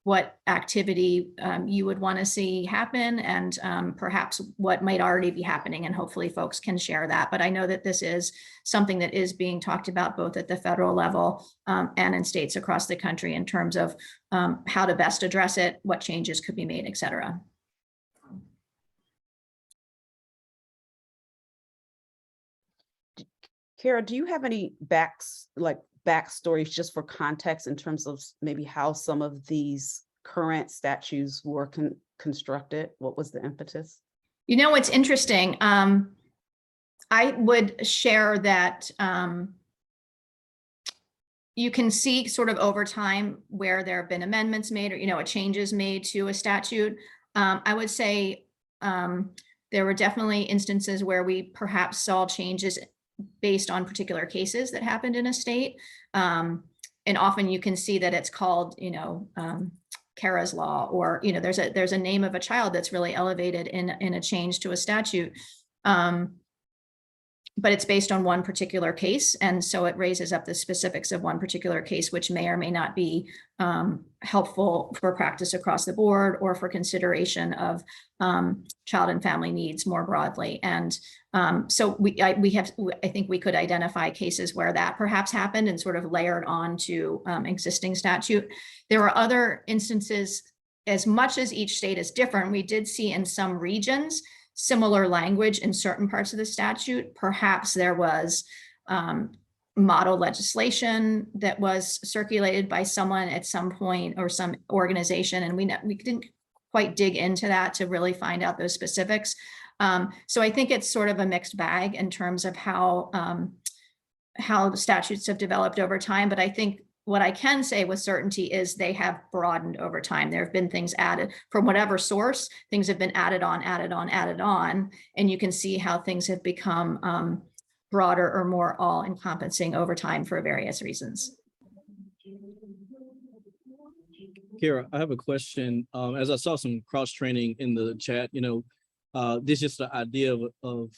what activity you would want to see happen, and perhaps what might already be happening, and hopefully folks can share that. But I know that this is something that is being talked about both at the federal level and in states across the country, in terms of how to best address it, what changes could be made, et cetera. Kara, do you have any backstories just for context in terms of maybe how some of these current statutes were constructed? What was the impetus? It's interesting. I would share that you can see sort of over time where there have been amendments made, or changes made to a statute. I would say there were definitely instances where we perhaps saw changes based on particular cases that happened in a state. And often you can see that it's called, Kara's Law, or, there's a name of a child that's really elevated in a change to a statute. But it's based on one particular case. And so it raises up the specifics of one particular case, which may or may not be helpful for practice across the board, or for consideration of child and family needs more broadly. And so I think we could identify cases where that perhaps happened and sort of layered on to existing statute. There are other instances, as much as each state is different, we did see in some regions similar language in certain parts of the statute. Perhaps there was model legislation that was circulated by someone at some point, or some organization, and we didn't quite dig into that to really find out those specifics. So I think it's sort of a mixed bag in terms of how the statutes have developed over time. But I think what I can say with certainty is they have broadened over time. There have been things added from whatever source, things have been added on, and you can see how things have become broader or more all-encompassing over time for various reasons. Kara, I have a question. As I saw some cross-training in the chat, this is just the idea of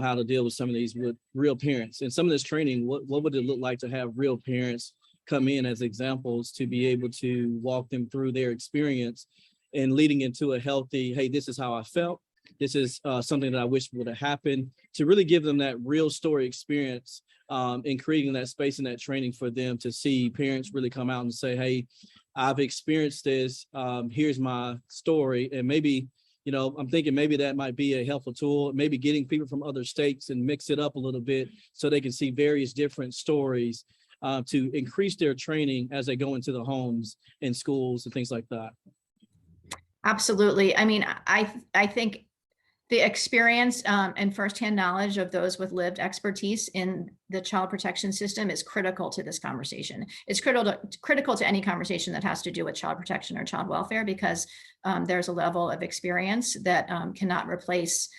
how to deal with some of these with real parents. And some of this training, what would it look like to have real parents come in as examples to be able to walk them through their experience and leading into a healthy, hey, this is how I felt. This is something that I wish would have happened, to really give them that real story experience and creating that space and that training for them to see parents really come out and say, hey, I've experienced this. Here's my story. And maybe, I'm thinking maybe that might be a helpful tool, maybe getting people from other states and mix it up a little bit so they can see various different stories to increase their training as they go into the homes and schools and things like that. Absolutely. I mean, I think the experience and firsthand knowledge of those with lived expertise in the child protection system is critical to this conversation. It's critical to any conversation that has to do with child protection or child welfare, because there's a level of experience that cannot replace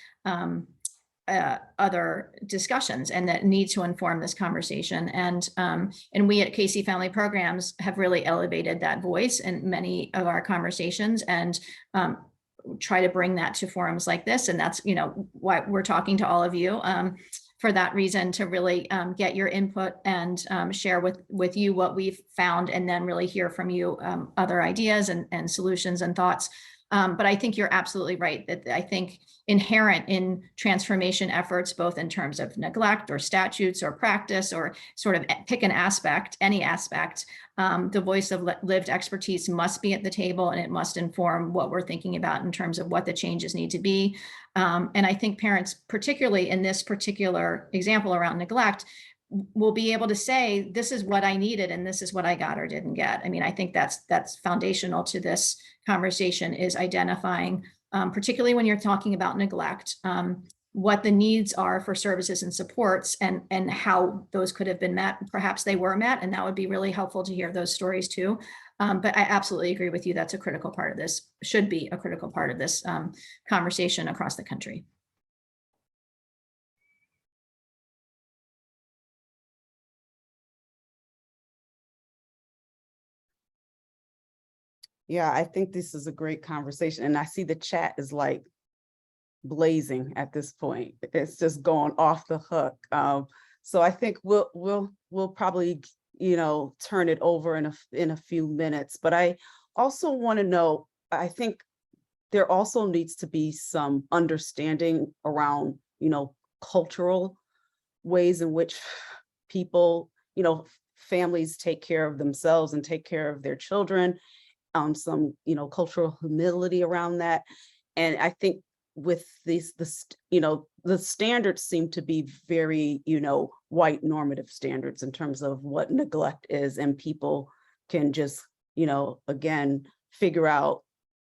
other discussions and that need to inform this conversation. And we at Casey Family Programs have really elevated that voice in many of our conversations and try to bring that to forums like this. And that's, why we're talking to all of you for that reason, to really get your input and share with you what we've found, and then really hear from you other ideas and solutions and thoughts. But I think you're absolutely right that I think inherent in transformation efforts, both in terms of neglect or statutes or practice, or sort of pick an aspect, any aspect, the voice of lived expertise must be at the table, and it must inform what we're thinking about in terms of what the changes need to be. And I think parents, particularly in this particular example around neglect, will be able to say, this is what I needed and this is what I got or didn't get. I mean, I think that's foundational to this conversation, is identifying, particularly when you're talking about neglect, what the needs are for services and supports, and how those could have been met. Perhaps they were met, and that would be really helpful to hear those stories too. But I absolutely agree with you. That's a critical part of this, should be a critical part of this conversation across the country. Yeah, I think this is a great conversation, and I see the chat is like blazing at this point. It's just going off the hook. So I think we'll probably turn it over in a few minutes. But I also want to know, I think there also needs to be some understanding around cultural ways in which people, families take care of themselves and take care of their children. Some cultural humility around that. And I think with the standards seem to be very white normative standards in terms of what neglect is, and people can just again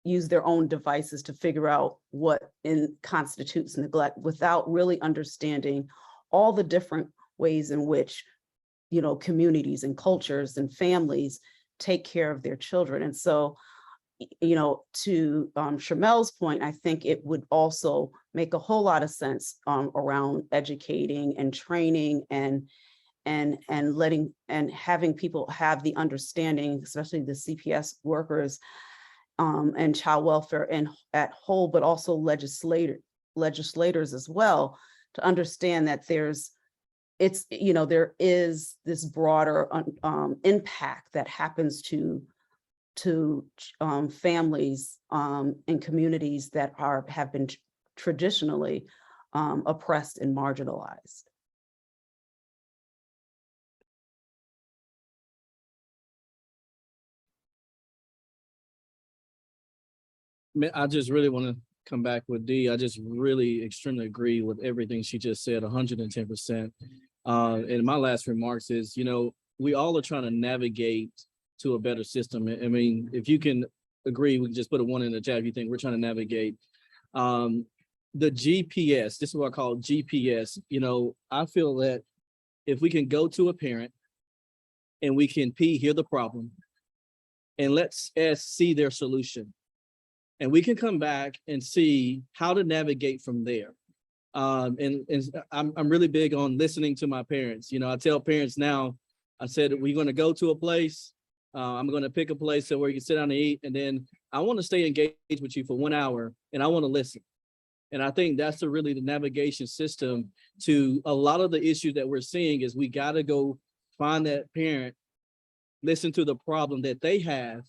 use their own devices to figure out what constitutes neglect, without really understanding all the different ways in which communities and cultures and families take care of their children. And so, to Shamel's point, I think it would also make a whole lot of sense around educating and training and letting and having people have the understanding, especially the CPS workers and child welfare and at whole, but also legislators as well, to understand that there is this broader impact that happens to families and communities that have been traditionally oppressed and marginalized. I just really want to come back with Dee. I just really extremely agree with everything she just said, 110%. And my last remarks is, we all are trying to navigate to a better system. I mean, if you can agree, we can just put a 1 in the chat if you think we're trying to navigate. The GPS, this is what I call GPS. You know, I feel that if we can go to a parent and we can hear the problem and let's see their solution, and we can come back and see how to navigate from there. And I'm really big on listening to my parents. You know, I tell parents now, I said, we're going to go to a place. I'm going to pick a place where you can sit down and eat. And then I want to stay engaged with you for 1 hour and I want to listen. And I think that's really the navigation system to a lot of the issues that we're seeing is we got to go find that parent, listen to the problem that they have,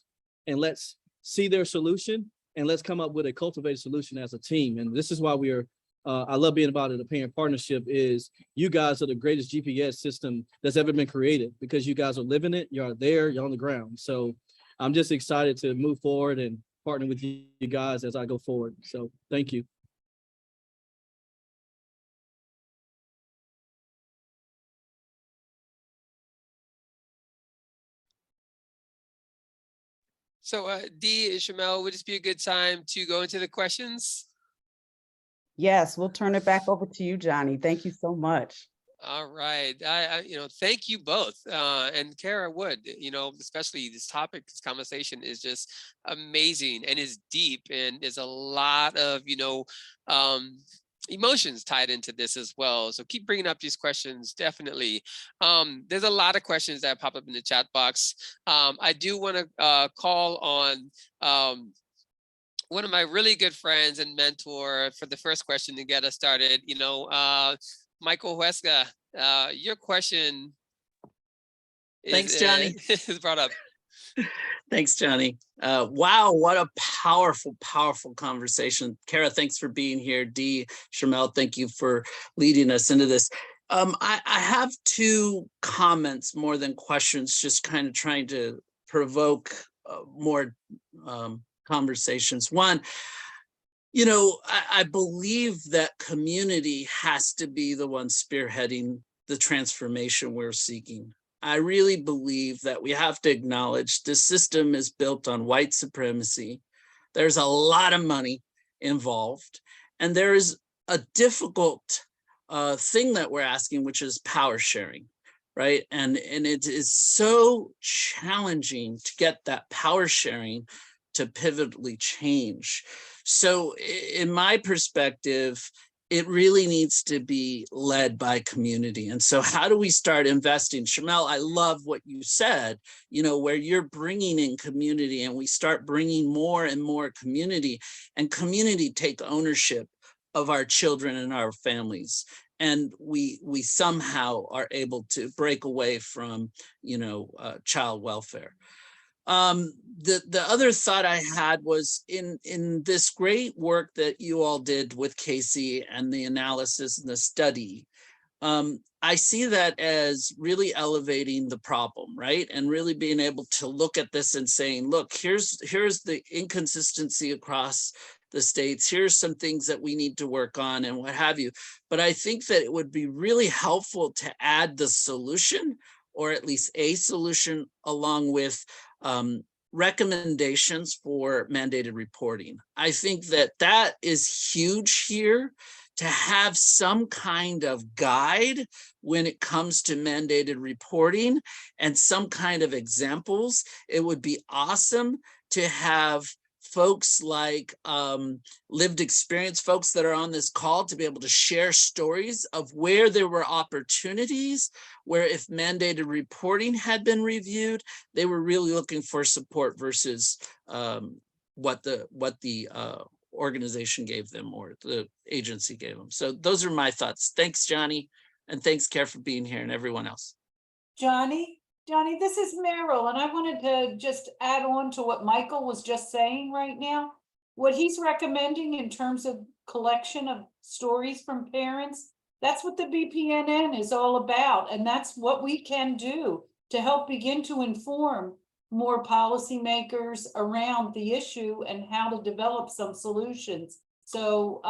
and let's see their solution and let's come up with a cultivated solution as a team. And this is why we are, I love being about it. A parent partnership is you guys are the greatest GPS system that's ever been created because you guys are living it. You're there, you're on the ground. So I'm just excited to move forward and partner with you guys as I go forward. So thank you. So Dee, Shamel, would this be a good time to go into the questions? Yes, we'll turn it back over to you, Johnny. Thank you so much. All right. Thank you both. And Kara Wood, especially this topic, this conversation is just amazing and is deep and is a lot of, emotions tied into this as well. So keep bringing up these questions, definitely. There's a lot of questions that pop up in the chat box. I do want to call on one of my really good friends and mentor for the first question to get us started, Michael Huesca, your question Thanks, Johnny. Is brought up. Thanks, Johnny. Wow, what a powerful, powerful conversation. Kara, thanks for being here. Dee, Shamel, thank you for leading us into this. I have 2 comments more than questions, just kind of trying to provoke more conversations. One, I believe that community has to be the one spearheading the transformation we're seeking. I really believe that we have to acknowledge this system is built on white supremacy. There's a lot of money involved, and there is a difficult thing that we're asking, which is power sharing, right? And it is so challenging to get that power sharing to pivotally change. So in my perspective, it really needs to be led by community. And so how do we start investing? Shamel, I love what you said, where you're bringing in community and we start bringing more and more community, and community take ownership of our children and our families. And we somehow are able to break away from, child welfare. The other thought I had was in this great work that you all did with Casey and the analysis and the study, I see that as really elevating the problem, right? And really being able to look at this and saying, look, here's the inconsistency across the states. Here's some things that we need to work on and what have you. But I think that it would be really helpful to add the solution, or at least a solution, along with recommendations for mandated reporting. I think that is huge here, to have some kind of guide when it comes to mandated reporting and some kind of examples. It would be awesome to have folks like lived experience folks that are on this call to be able to share stories of where there were opportunities, where if mandated reporting had been reviewed, they were really looking for support versus what the organization gave them or the agency gave them. So those are my thoughts. Thanks, Johnny. And thanks, Kara, for being here, and everyone else. Johnny, this is Meryl, and I wanted to just add on to what Michael was just saying right now. What he's recommending in terms of collection of stories from parents, that's what the BPNN is all about. And that's what we can do to help begin to inform more policymakers around the issue and how to develop some solutions. So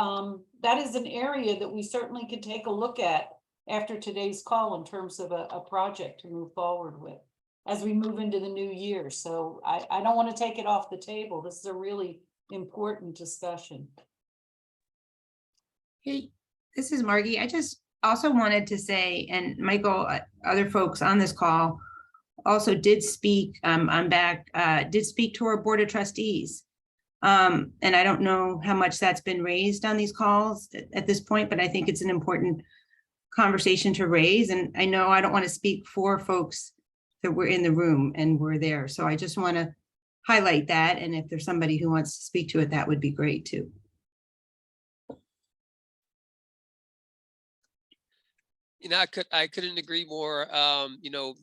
that is an area that we certainly could take a look at after today's call in terms of a project to move forward with. as we move into the new year. So I don't want to take it off the table. This is a really important discussion. Hey, this is Margie. I just also wanted to say, and Michael, other folks on this call also did speak, did speak to our Board of Trustees. And I don't know how much that's been raised on these calls at this point, but I think it's an important conversation to raise. And I know I don't want to speak for folks that were in the room and were there. So I just want to highlight that. And if there's somebody who wants to speak to it, that would be great too. You know, I couldn't agree more. You know,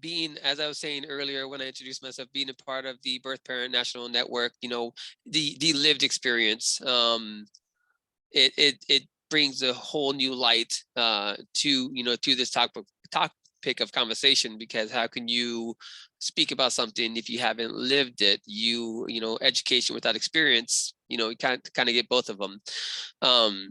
being, as I was saying earlier when I introduced myself, being a part of the Birth Parent National Network, you know, the lived experience, it brings a whole new light to, you know, to this topic of conversation, because how can you speak about something if you haven't lived it? You know, education without experience, you know, you kind of get both of them.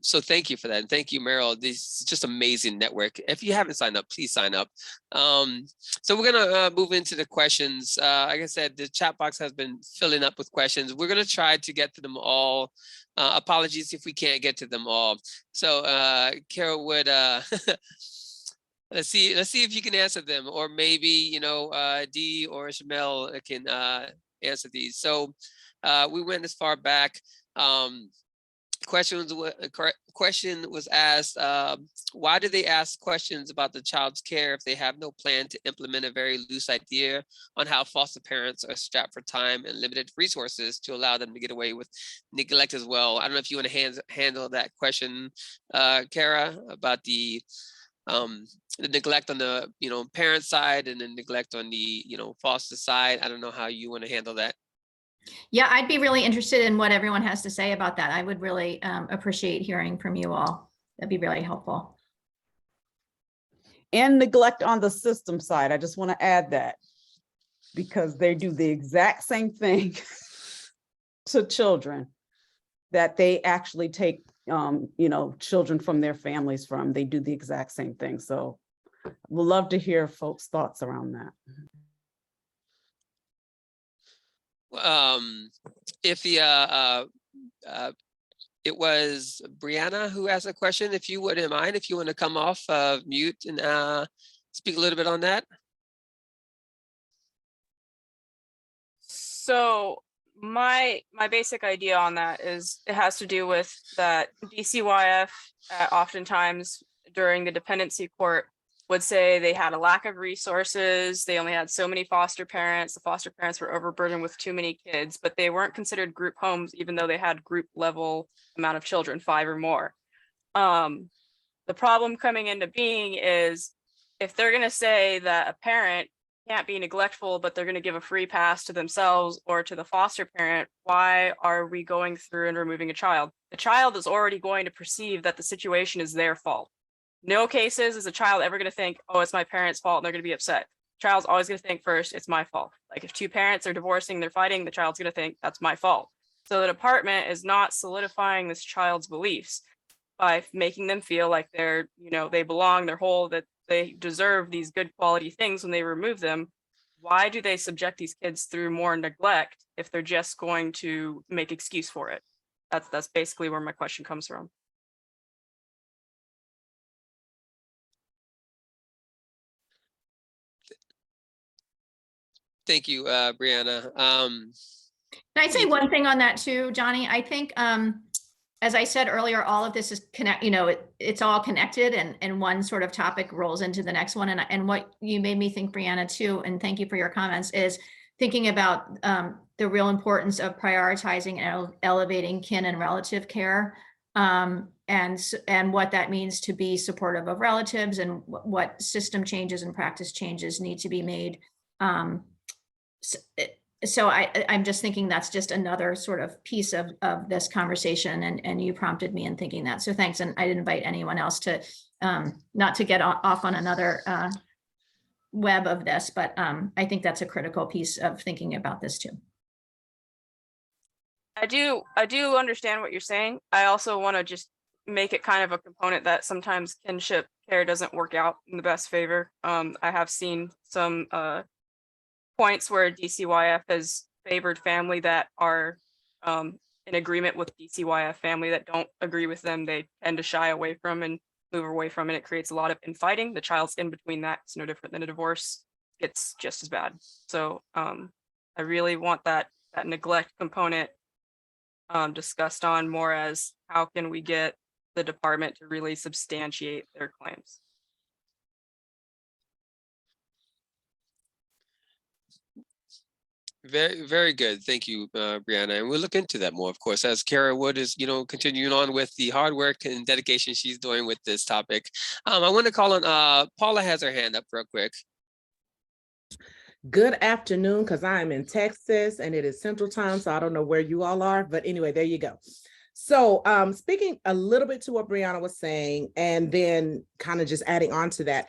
So thank you for that. And thank you, Meryl. This is just amazing network. If you haven't signed up, please sign up. So we're gonna move into the questions. Like I said, the chat box has been filling up with questions. We're gonna try to get to them all. Apologies if we can't get to them all. So Carol would let's see if you can answer them, or maybe, you know, Dee or Shamel can answer these. So we went as far back. Question was asked, why do they ask questions about the child's care if they have no plan to implement a very loose idea on how foster parents are strapped for time and limited resources to allow them to get away with neglect as well? I don't know if you want to handle that question, Kara, about the neglect on the, you know, parent side and then neglect on the, you know, foster side. I don't know how you want to handle that. Yeah, I'd be really interested in what everyone has to say about that. I would really appreciate hearing from you all. That'd be really helpful. And neglect on the system side. I just want to add that, because they do the exact same thing to children that they actually take, you know, children from their families from. They do the exact same thing. So we'd love to hear folks' thoughts around that. If the it was Brianna who asked a question, if you wouldn't mind, if you want to come off mute and speak a little bit on that. So my basic idea on that is it has to do with that DCYF oftentimes during the dependency court would say they had a lack of resources. They only had so many foster parents. The foster parents were overburdened with too many kids, but they weren't considered group homes, even though they had group level amount of children, 5 or more. The problem coming into being is if they're going to say that a parent can't be neglectful, but they're going to give a free pass to themselves or to the foster parent, why are we going through and removing a child? The child is already going to perceive that the situation is their fault. No cases is a child ever going to think, oh, it's my parents' fault, and they're going to be upset. Child's always going to think first, it's my fault. Like if 2 parents are divorcing, they're fighting, the child's going to think that's my fault. So the department is not solidifying this child's beliefs by making them feel like they're, you know, they belong, they're whole, that they deserve these good quality things. When they remove them, why do they subject these kids through more neglect if they're just going to make excuse for it? That's basically where my question comes from. Thank you, Brianna. Can I say one thing on that too, Johnny? I think, as I said earlier, all of this is it's all connected, and one sort of topic rolls into the next one. And what you made me think, Brianna, too, and thank you for your comments, is thinking about the real importance of prioritizing and elevating kin and relative care, and what that means to be supportive of relatives, and what system changes and practice changes need to be made. So I'm just thinking that's just another sort of piece of this conversation, and you prompted me in thinking that. So thanks. And I'd invite anyone else to not to get off on another web of this, but I think that's a critical piece of thinking about this too. I do understand what you're saying. I also want to just make it kind of a component that sometimes kinship care doesn't work out in the best favor. I have seen some points where DCYF has favored family that are in agreement with DCYF family that don't agree with them, they tend to shy away from and move away from, and it creates a lot of infighting. The child's in between that. It's no different than a divorce. It's just as bad. So I really want that neglect component discussed on more as how can we get the department to really substantiate their claims. Very, very good. Thank you, Brianna. And we'll look into that more, of course, as Kara Wood is, continuing on with the hard work and dedication she's doing with this topic. I want to call on, Paula has her hand up real quick. Good afternoon, because I am in Texas and it is Central Time, so I don't know where you all are, but anyway, there you go. So speaking a little bit to what Brianna was saying, and then kind of just adding on to that,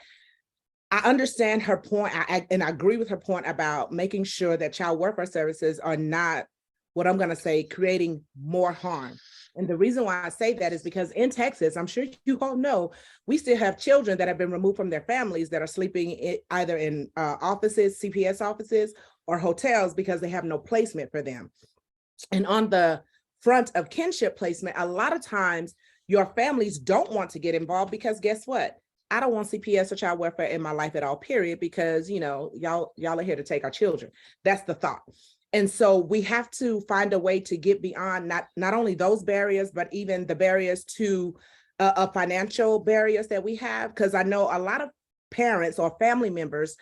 I understand her point, and I agree with her point about making sure that child welfare services are not, what I'm going to say, creating more harm. And the reason why I say that is because in Texas, I'm sure you all know, we still have children that have been removed from their families that are sleeping either in offices, CPS offices, or hotels because they have no placement for them. And on the front of kinship placement, a lot of times your families don't want to get involved because guess what? I don't want CPS or child welfare in my life at all, period, because, y'all are here to take our children. That's the thought. And so we have to find a way to get beyond not only those barriers, but even the barriers to financial barriers that we have, because I know a lot of parents or family members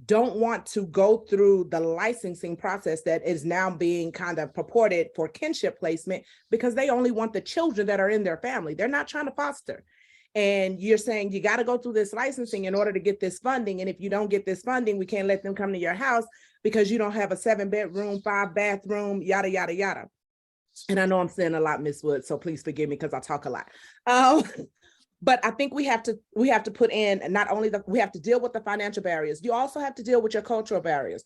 don't want to go through the licensing process that is now being kind of purported for kinship placement because they only want the children that are in their family. They're not trying to foster. And you're saying you got to go through this licensing in order to get this funding. And if you don't get this funding, we can't let them come to your house because you don't have a 7-bedroom, 5-bathroom, yada, yada, yada. And I know I'm saying a lot, Ms. Wood, so please forgive me because I talk a lot. But I think we have to put in not only we have to deal with the financial barriers. You also have to deal with your cultural barriers.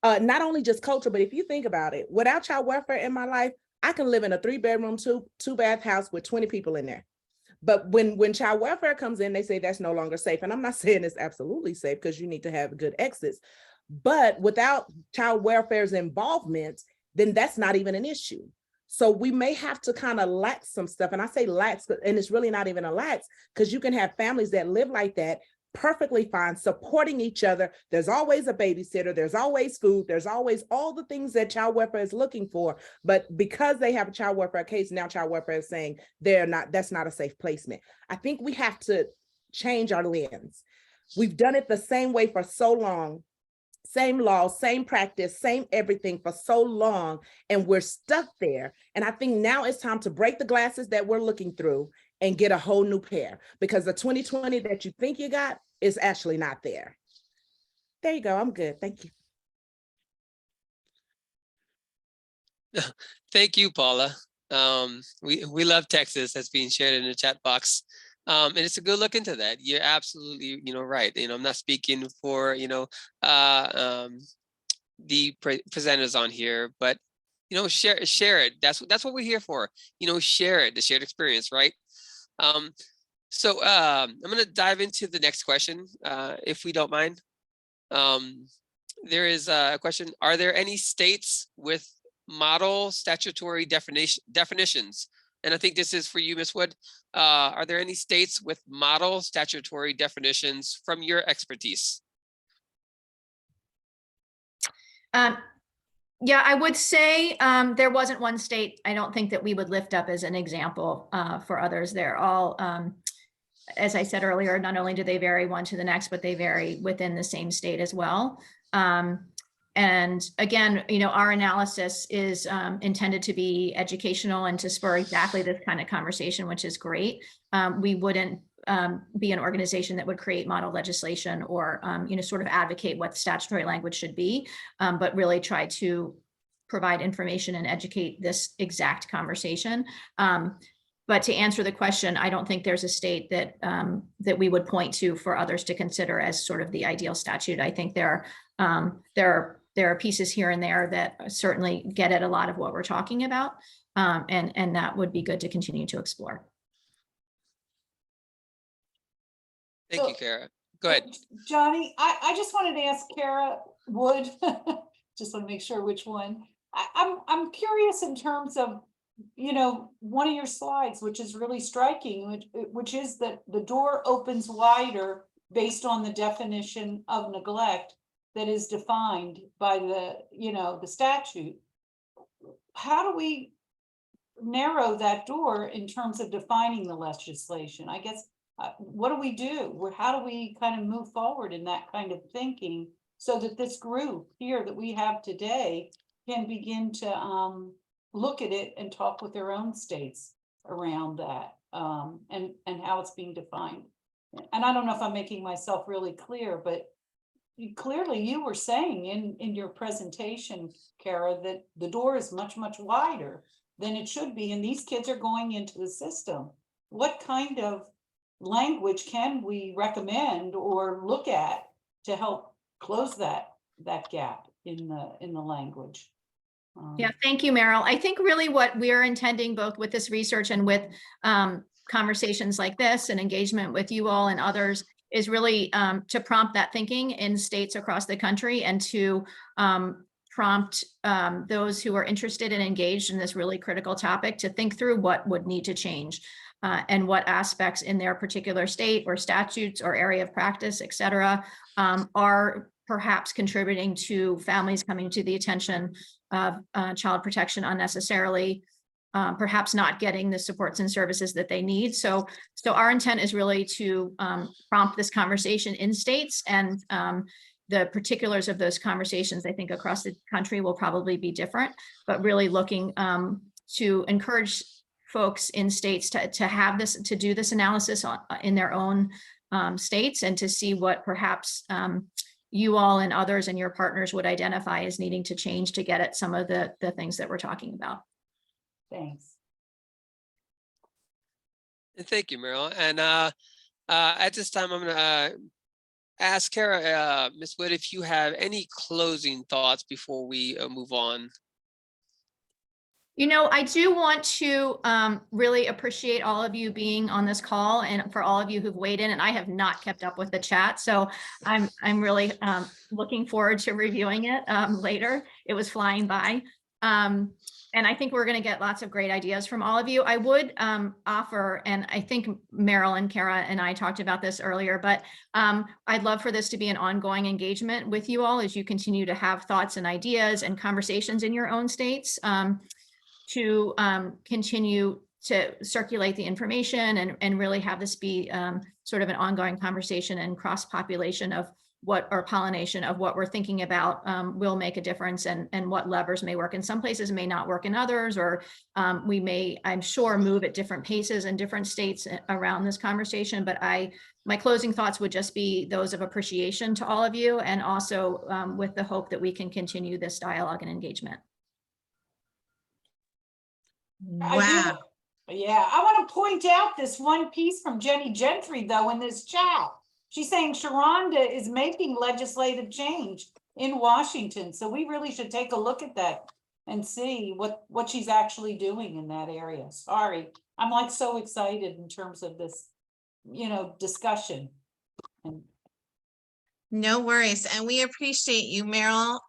Not only just culture, but if you think about it, without child welfare in my life, I can live in a 3-bedroom, 2-bath house with 20 people in there. But when child welfare comes in, they say that's no longer safe. And I'm not saying it's absolutely safe because you need to have good exits. But without child welfare's involvement, then that's not even an issue. So we may have to kind of lax some stuff. And I say lax, and it's really not even a lax, because you can have families that live like that perfectly fine, supporting each other. There's always a babysitter, there's always food, there's always all the things that child welfare is looking for. But because they have a child welfare case, now child welfare is saying that's not a safe placement. I think we have to change our lens. We've done it the same way for so long. Same law, same practice, same everything for so long, and we're stuck there. And I think now it's time to break the glasses that we're looking through and get a whole new pair, because the 2020 that you think you got is actually not there. There you go. I'm good. Thank you. Thank you, Paula. We love Texas. That's being shared in the chat box. And it's a good look into that. You're absolutely, right. I'm not speaking for, the presenters on here, but, share it. That's what we're here for. Share it, the shared experience, right? So I'm going to dive into the next question, if we don't mind. There is a question. Are there any states with model statutory definitions? And I think this is for you, Ms. Wood. Are there any states with model statutory definitions from your expertise? Yeah, I would say there wasn't one state I don't think that we would lift up as an example for others. They're all, as I said earlier, not only do they vary one to the next, but they vary within the same state as well. And again, our analysis is intended to be educational and to spur exactly this kind of conversation, which is great. We wouldn't be an organization that would create model legislation or, sort of advocate what statutory language should be, but really try to provide information and educate this exact conversation. But to answer the question, I don't think there's a state that that we would point to for others to consider as sort of the ideal statute. I think there are pieces here and there that certainly get at a lot of what we're talking about, and that would be good to continue to explore. Thank you, Kara. Go ahead. Johnny, I just wanted to ask Kara, would. Just want to make sure which one. I'm curious in terms of, one of your slides, which is really striking, which is that the door opens wider based on the definition of neglect that is defined by the statute. How do we narrow that door in terms of defining the legislation? I guess, what do we do? How do we kind of move forward in that kind of thinking so that this group here that we have today can begin to look at it and talk with their own states around that, and how it's being defined? And I don't know if I'm making myself really clear, but clearly you were saying in your presentation, Kara, that the door is much, much wider than it should be, and these kids are going into the system. What kind of language can we recommend or look at to help close that gap in the language? Yeah, thank you, Meryl. I think really what we're intending both with this research and with conversations like this and engagement with you all and others is really to prompt that thinking in states across the country and to prompt those who are interested and engaged in this really critical topic to think through what would need to change and what aspects in their particular state or statutes or area of practice, et cetera, are perhaps contributing to families coming to the attention of child protection unnecessarily, perhaps not getting the supports and services that they need. So our intent is really to prompt this conversation in states, and the particulars of those conversations, I think across the country will probably be different, but really looking to encourage folks in states to have this, to do this analysis in their own states, and to see what perhaps you all and others and your partners would identify as needing to change to get at some of the things that we're talking about. Thanks. Thank you, Meryl. And at this time, I'm going to ask Kara, Ms. Wood, if you have any closing thoughts before we move on. I do want to really appreciate all of you being on this call, and for all of you who've weighed in. And I have not kept up with the chat, so I'm really looking forward to reviewing it later. It was flying by. And I think we're going to get lots of great ideas from all of you. I would offer, and I think Meryl and Kara and I talked about this earlier, but I'd love for this to be an ongoing engagement with you all as you continue to have thoughts and ideas and conversations in your own states, to continue to circulate the information and really have this be sort of an ongoing conversation and cross-population of pollination of what we're thinking about will make a difference, and what levers may work in some places, may not work in others, or we may, I'm sure, move at different paces in different states around this conversation. But my closing thoughts would just be those of appreciation to all of you, and also with the hope that we can continue this dialogue and engagement. Wow. Yeah, I want to point out this one piece from Jenny Gentry, though, in this chat. She's saying Sharonda is making legislative change in Washington. So we really should take a look at that and see what she's actually doing in that area. Sorry, I'm like so excited in terms of this, discussion. No worries. And we appreciate you, Meryl.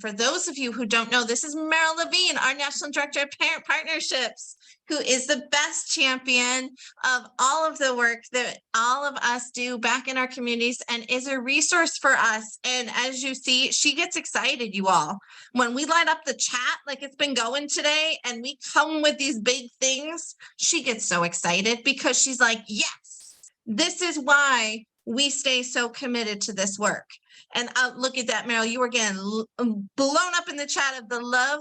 For those of you who don't know, this is Meryl Levine, our National Director of Parent Partnerships, who is the best champion of all of the work that all of us do back in our communities and is a resource for us. And as you see, she gets excited, you all. When we light up the chat like it's been going today and we come with these big things, she gets so excited because she's like, yes, this is why we stay so committed to this work. And look at that, Meryl, you were getting blown up in the chat of the love.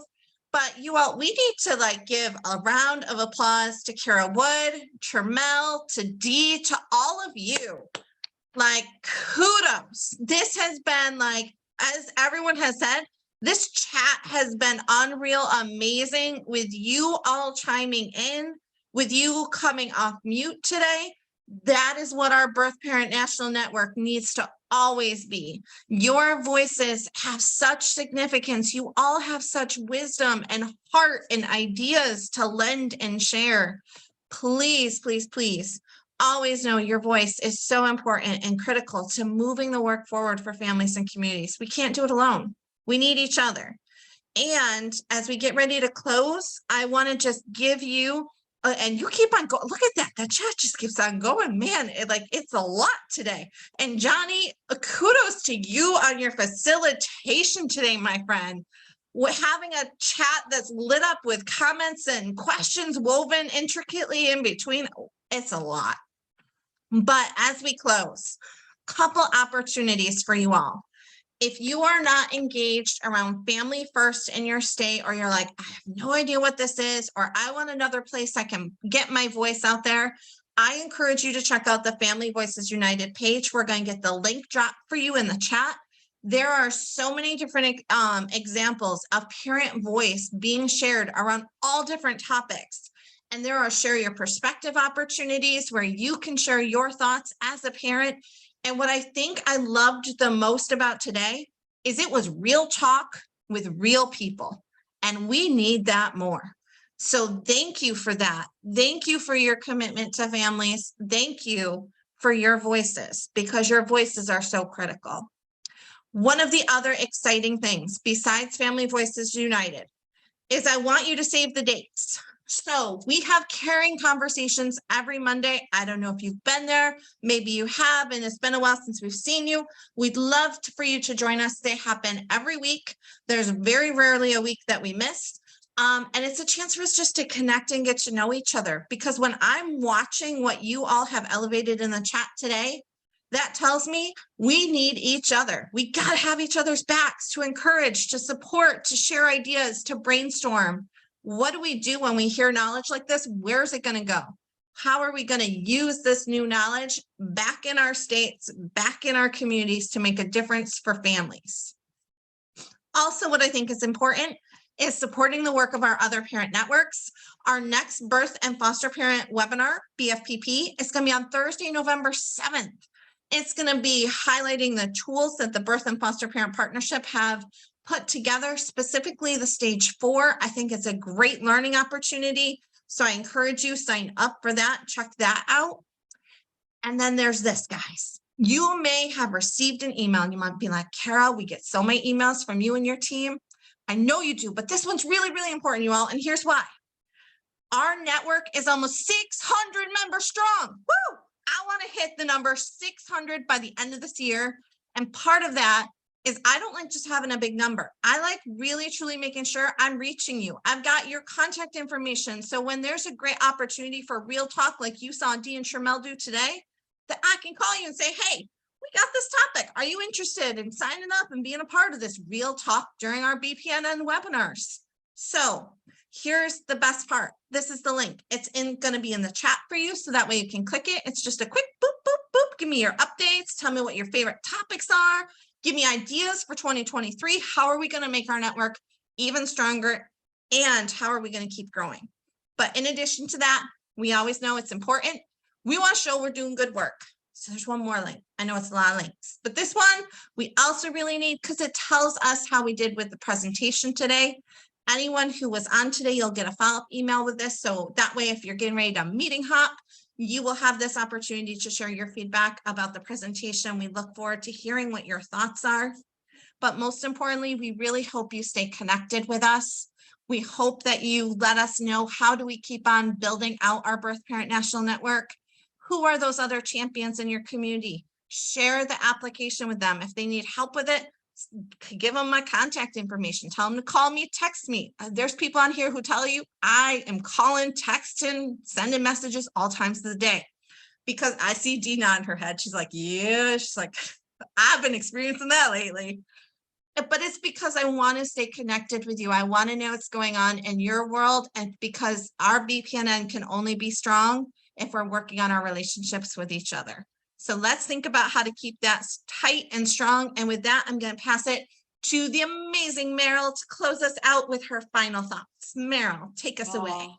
But you all, we need to give a round of applause to Kara Wood, Tremel, to Dee, to all of you. Kudos. This has been as everyone has said, this chat has been unreal, amazing, with you all chiming in, with you coming off mute today. That is what our Birth Parent National Network needs to always be. Your voices have such significance. You all have such wisdom and heart and ideas to lend and share. Please, please, please, always know your voice is so important and critical to moving the work forward for families and communities. We can't do it alone. We need each other. And as we get ready to close, I want to just give you, and you keep on going. Look at that. That chat just keeps on going, man. It's a lot today. And Johnny, kudos to you on your facilitation today, my friend. Having a chat that's lit up with comments and questions woven intricately in between, it's a lot. But as we close, couple opportunities for you all. If you are not engaged around Family First in your state, or you're like, I have no idea what this is, or I want another place I can get my voice out there, I encourage you to check out the Family Voices United page. We're going to get the link dropped for you in the chat. There are so many different examples of parent voice being shared around all different topics. And there are share your perspective opportunities where you can share your thoughts as a parent. And what I think I loved the most about today is it was real talk with real people. And we need that more. So thank you for that. Thank you for your commitment to families. Thank you for your voices, because your voices are so critical. One of the other exciting things besides Family Voices United is I want you to save the dates. So we have caring conversations every Monday. I don't know if you've been there, maybe you have, and it's been a while since we've seen you. We'd love for you to join us. They happen every week. There's very rarely a week that we missed. And it's a chance for us just to connect and get to know each other. Because when I'm watching what you all have elevated in the chat today, that tells me we need each other. We got to have each other's backs to encourage, to support, to share ideas, to brainstorm. What do we do when we hear knowledge like this? Where's it going to go? How are we going to use this new knowledge back in our states, back in our communities to make a difference for families? Also, what I think is important is supporting the work of our other parent networks. Our next birth and foster parent webinar, BFPP, is going to be on Thursday, November 7th. It's going to be highlighting the tools that the Birth and Foster Parent Partnership have put together, specifically the stage 4. I think it's a great learning opportunity. So I encourage you, sign up for that, check that out. And then there's this, guys. You may have received an email and you might be like, Carol, we get so many emails from you and your team. I know you do, but this one's really, really important, you all. And here's why. Our network is almost 600 members strong. Woo! I want to hit the number 600 by the end of this year. And part of that is I don't like just having a big number. I like really, truly making sure I'm reaching you. I've got your contact information. So when there's a great opportunity for real talk, like you saw Dee and Shermel do today, that I can call you and say, hey, we got this topic. Are you interested in signing up and being a part of this real talk during our BPNN webinars? So here's the best part. This is the link. It's going to be in the chat for you. So that way you can click it. It's just a quick boop, boop, boop. Give me your updates. Tell me what your favorite topics are. Give me ideas for 2023. How are we going to make our network even stronger? And how are we going to keep growing? But in addition to that, we always know it's important. We want to show we're doing good work. So there's one more link. I know it's a lot of links, but this one we also really need because it tells us how we did with the presentation today. Anyone who was on today, you'll get a follow-up email with this. So that way, if you're getting ready to meeting hop, you will have this opportunity to share your feedback about the presentation. We look forward to hearing what your thoughts are. But most importantly, we really hope you stay connected with us. We hope that you let us know, how do we keep on building out our Birth Parent National Network? Who are those other champions in your community? Share the application with them. If they need help with it, give them my contact information. Tell them to call me, text me. There's people on here who tell you I am calling, texting, sending messages all times of the day, because I see Dee nodding her head. She's like, yeah, she's like, I've been experiencing that lately. But it's because I want to stay connected with you. I want to know what's going on in your world. And because our BPNN can only be strong if we're working on our relationships with each other. So let's think about how to keep that tight and strong. And with that, I'm going to pass it to the amazing Meryl to close us out with her final thoughts. Meryl, take us away.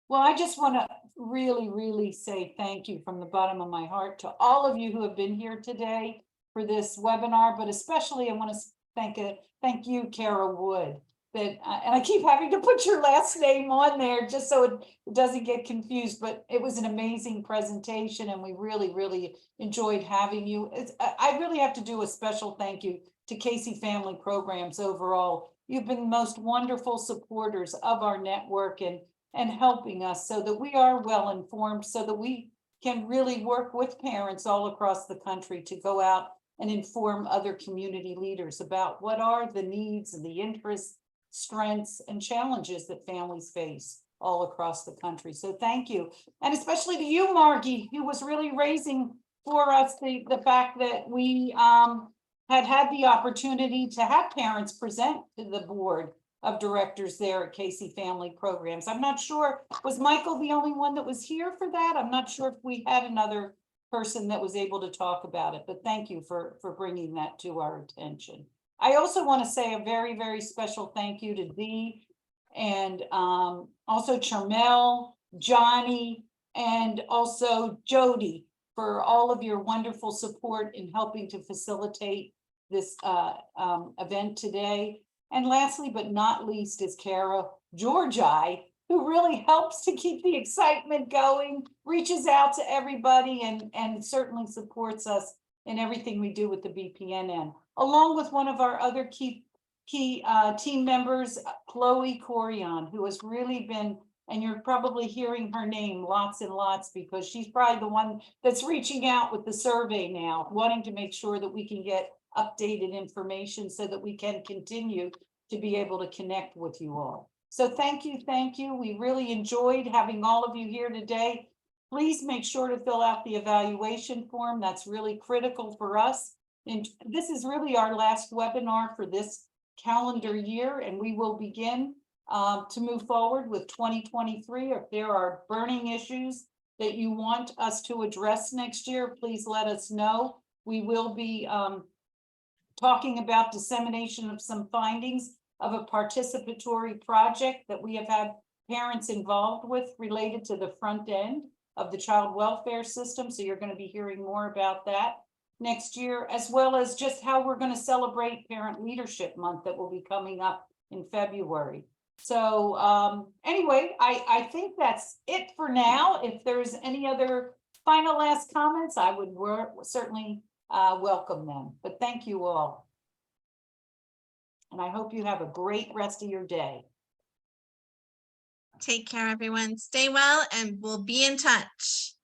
Well, I just want to really, really say thank you from the bottom of my heart to all of you who have been here today for this webinar, but especially I want to thank you, Kara Wood. and I keep having to put your last name on there just so it doesn't get confused, but it was an amazing presentation and we really, really enjoyed having you. I really have to do a special thank you to Casey Family Programs overall. You've been the most wonderful supporters of our network and helping us so that we are well informed, so that we can really work with parents all across the country to go out and inform other community leaders about what are the needs and the interests, strengths, and challenges that families face all across the country. So thank you. And especially to you, Margie, who was really raising for us the fact that we had the opportunity to have parents present to the board of directors there at Casey Family Programs. I'm not sure, was Michael the only one that was here for that? I'm not sure if we had another person that was able to talk about it, but thank you for bringing that to our attention. I also want to say a very, very special thank you to Dee and also Charmel, Johnny, and also Jody for all of your wonderful support in helping to facilitate this event today. And lastly, but not least, is Kara Georgi, who really helps to keep the excitement going, reaches out to everybody, and certainly supports us in everything we do with the BPNN, along with one of our other key team members, Chloe Corion, who has really been, and you're probably hearing her name lots and lots because she's probably the one that's reaching out with the survey now, wanting to make sure that we can get updated information so that we can continue to be able to connect with you all. So thank you, thank you. We really enjoyed having all of you here today. Please make sure to fill out the evaluation form. That's really critical for us. And this is really our last webinar for this calendar year, and we will begin to move forward with 2023. If there are burning issues that you want us to address next year, please let us know. We will be talking about dissemination of some findings of a participatory project that we have had parents involved with related to the front end of the child welfare system. So you're going to be hearing more about that next year, as well as just how we're going to celebrate Parent Leadership Month that will be coming up in February. So anyway, I think that's it for now. If there's any other final last comments, I would certainly welcome them. But thank you all. And I hope you have a great rest of your day. Take care, everyone. Stay well, and we'll be in touch.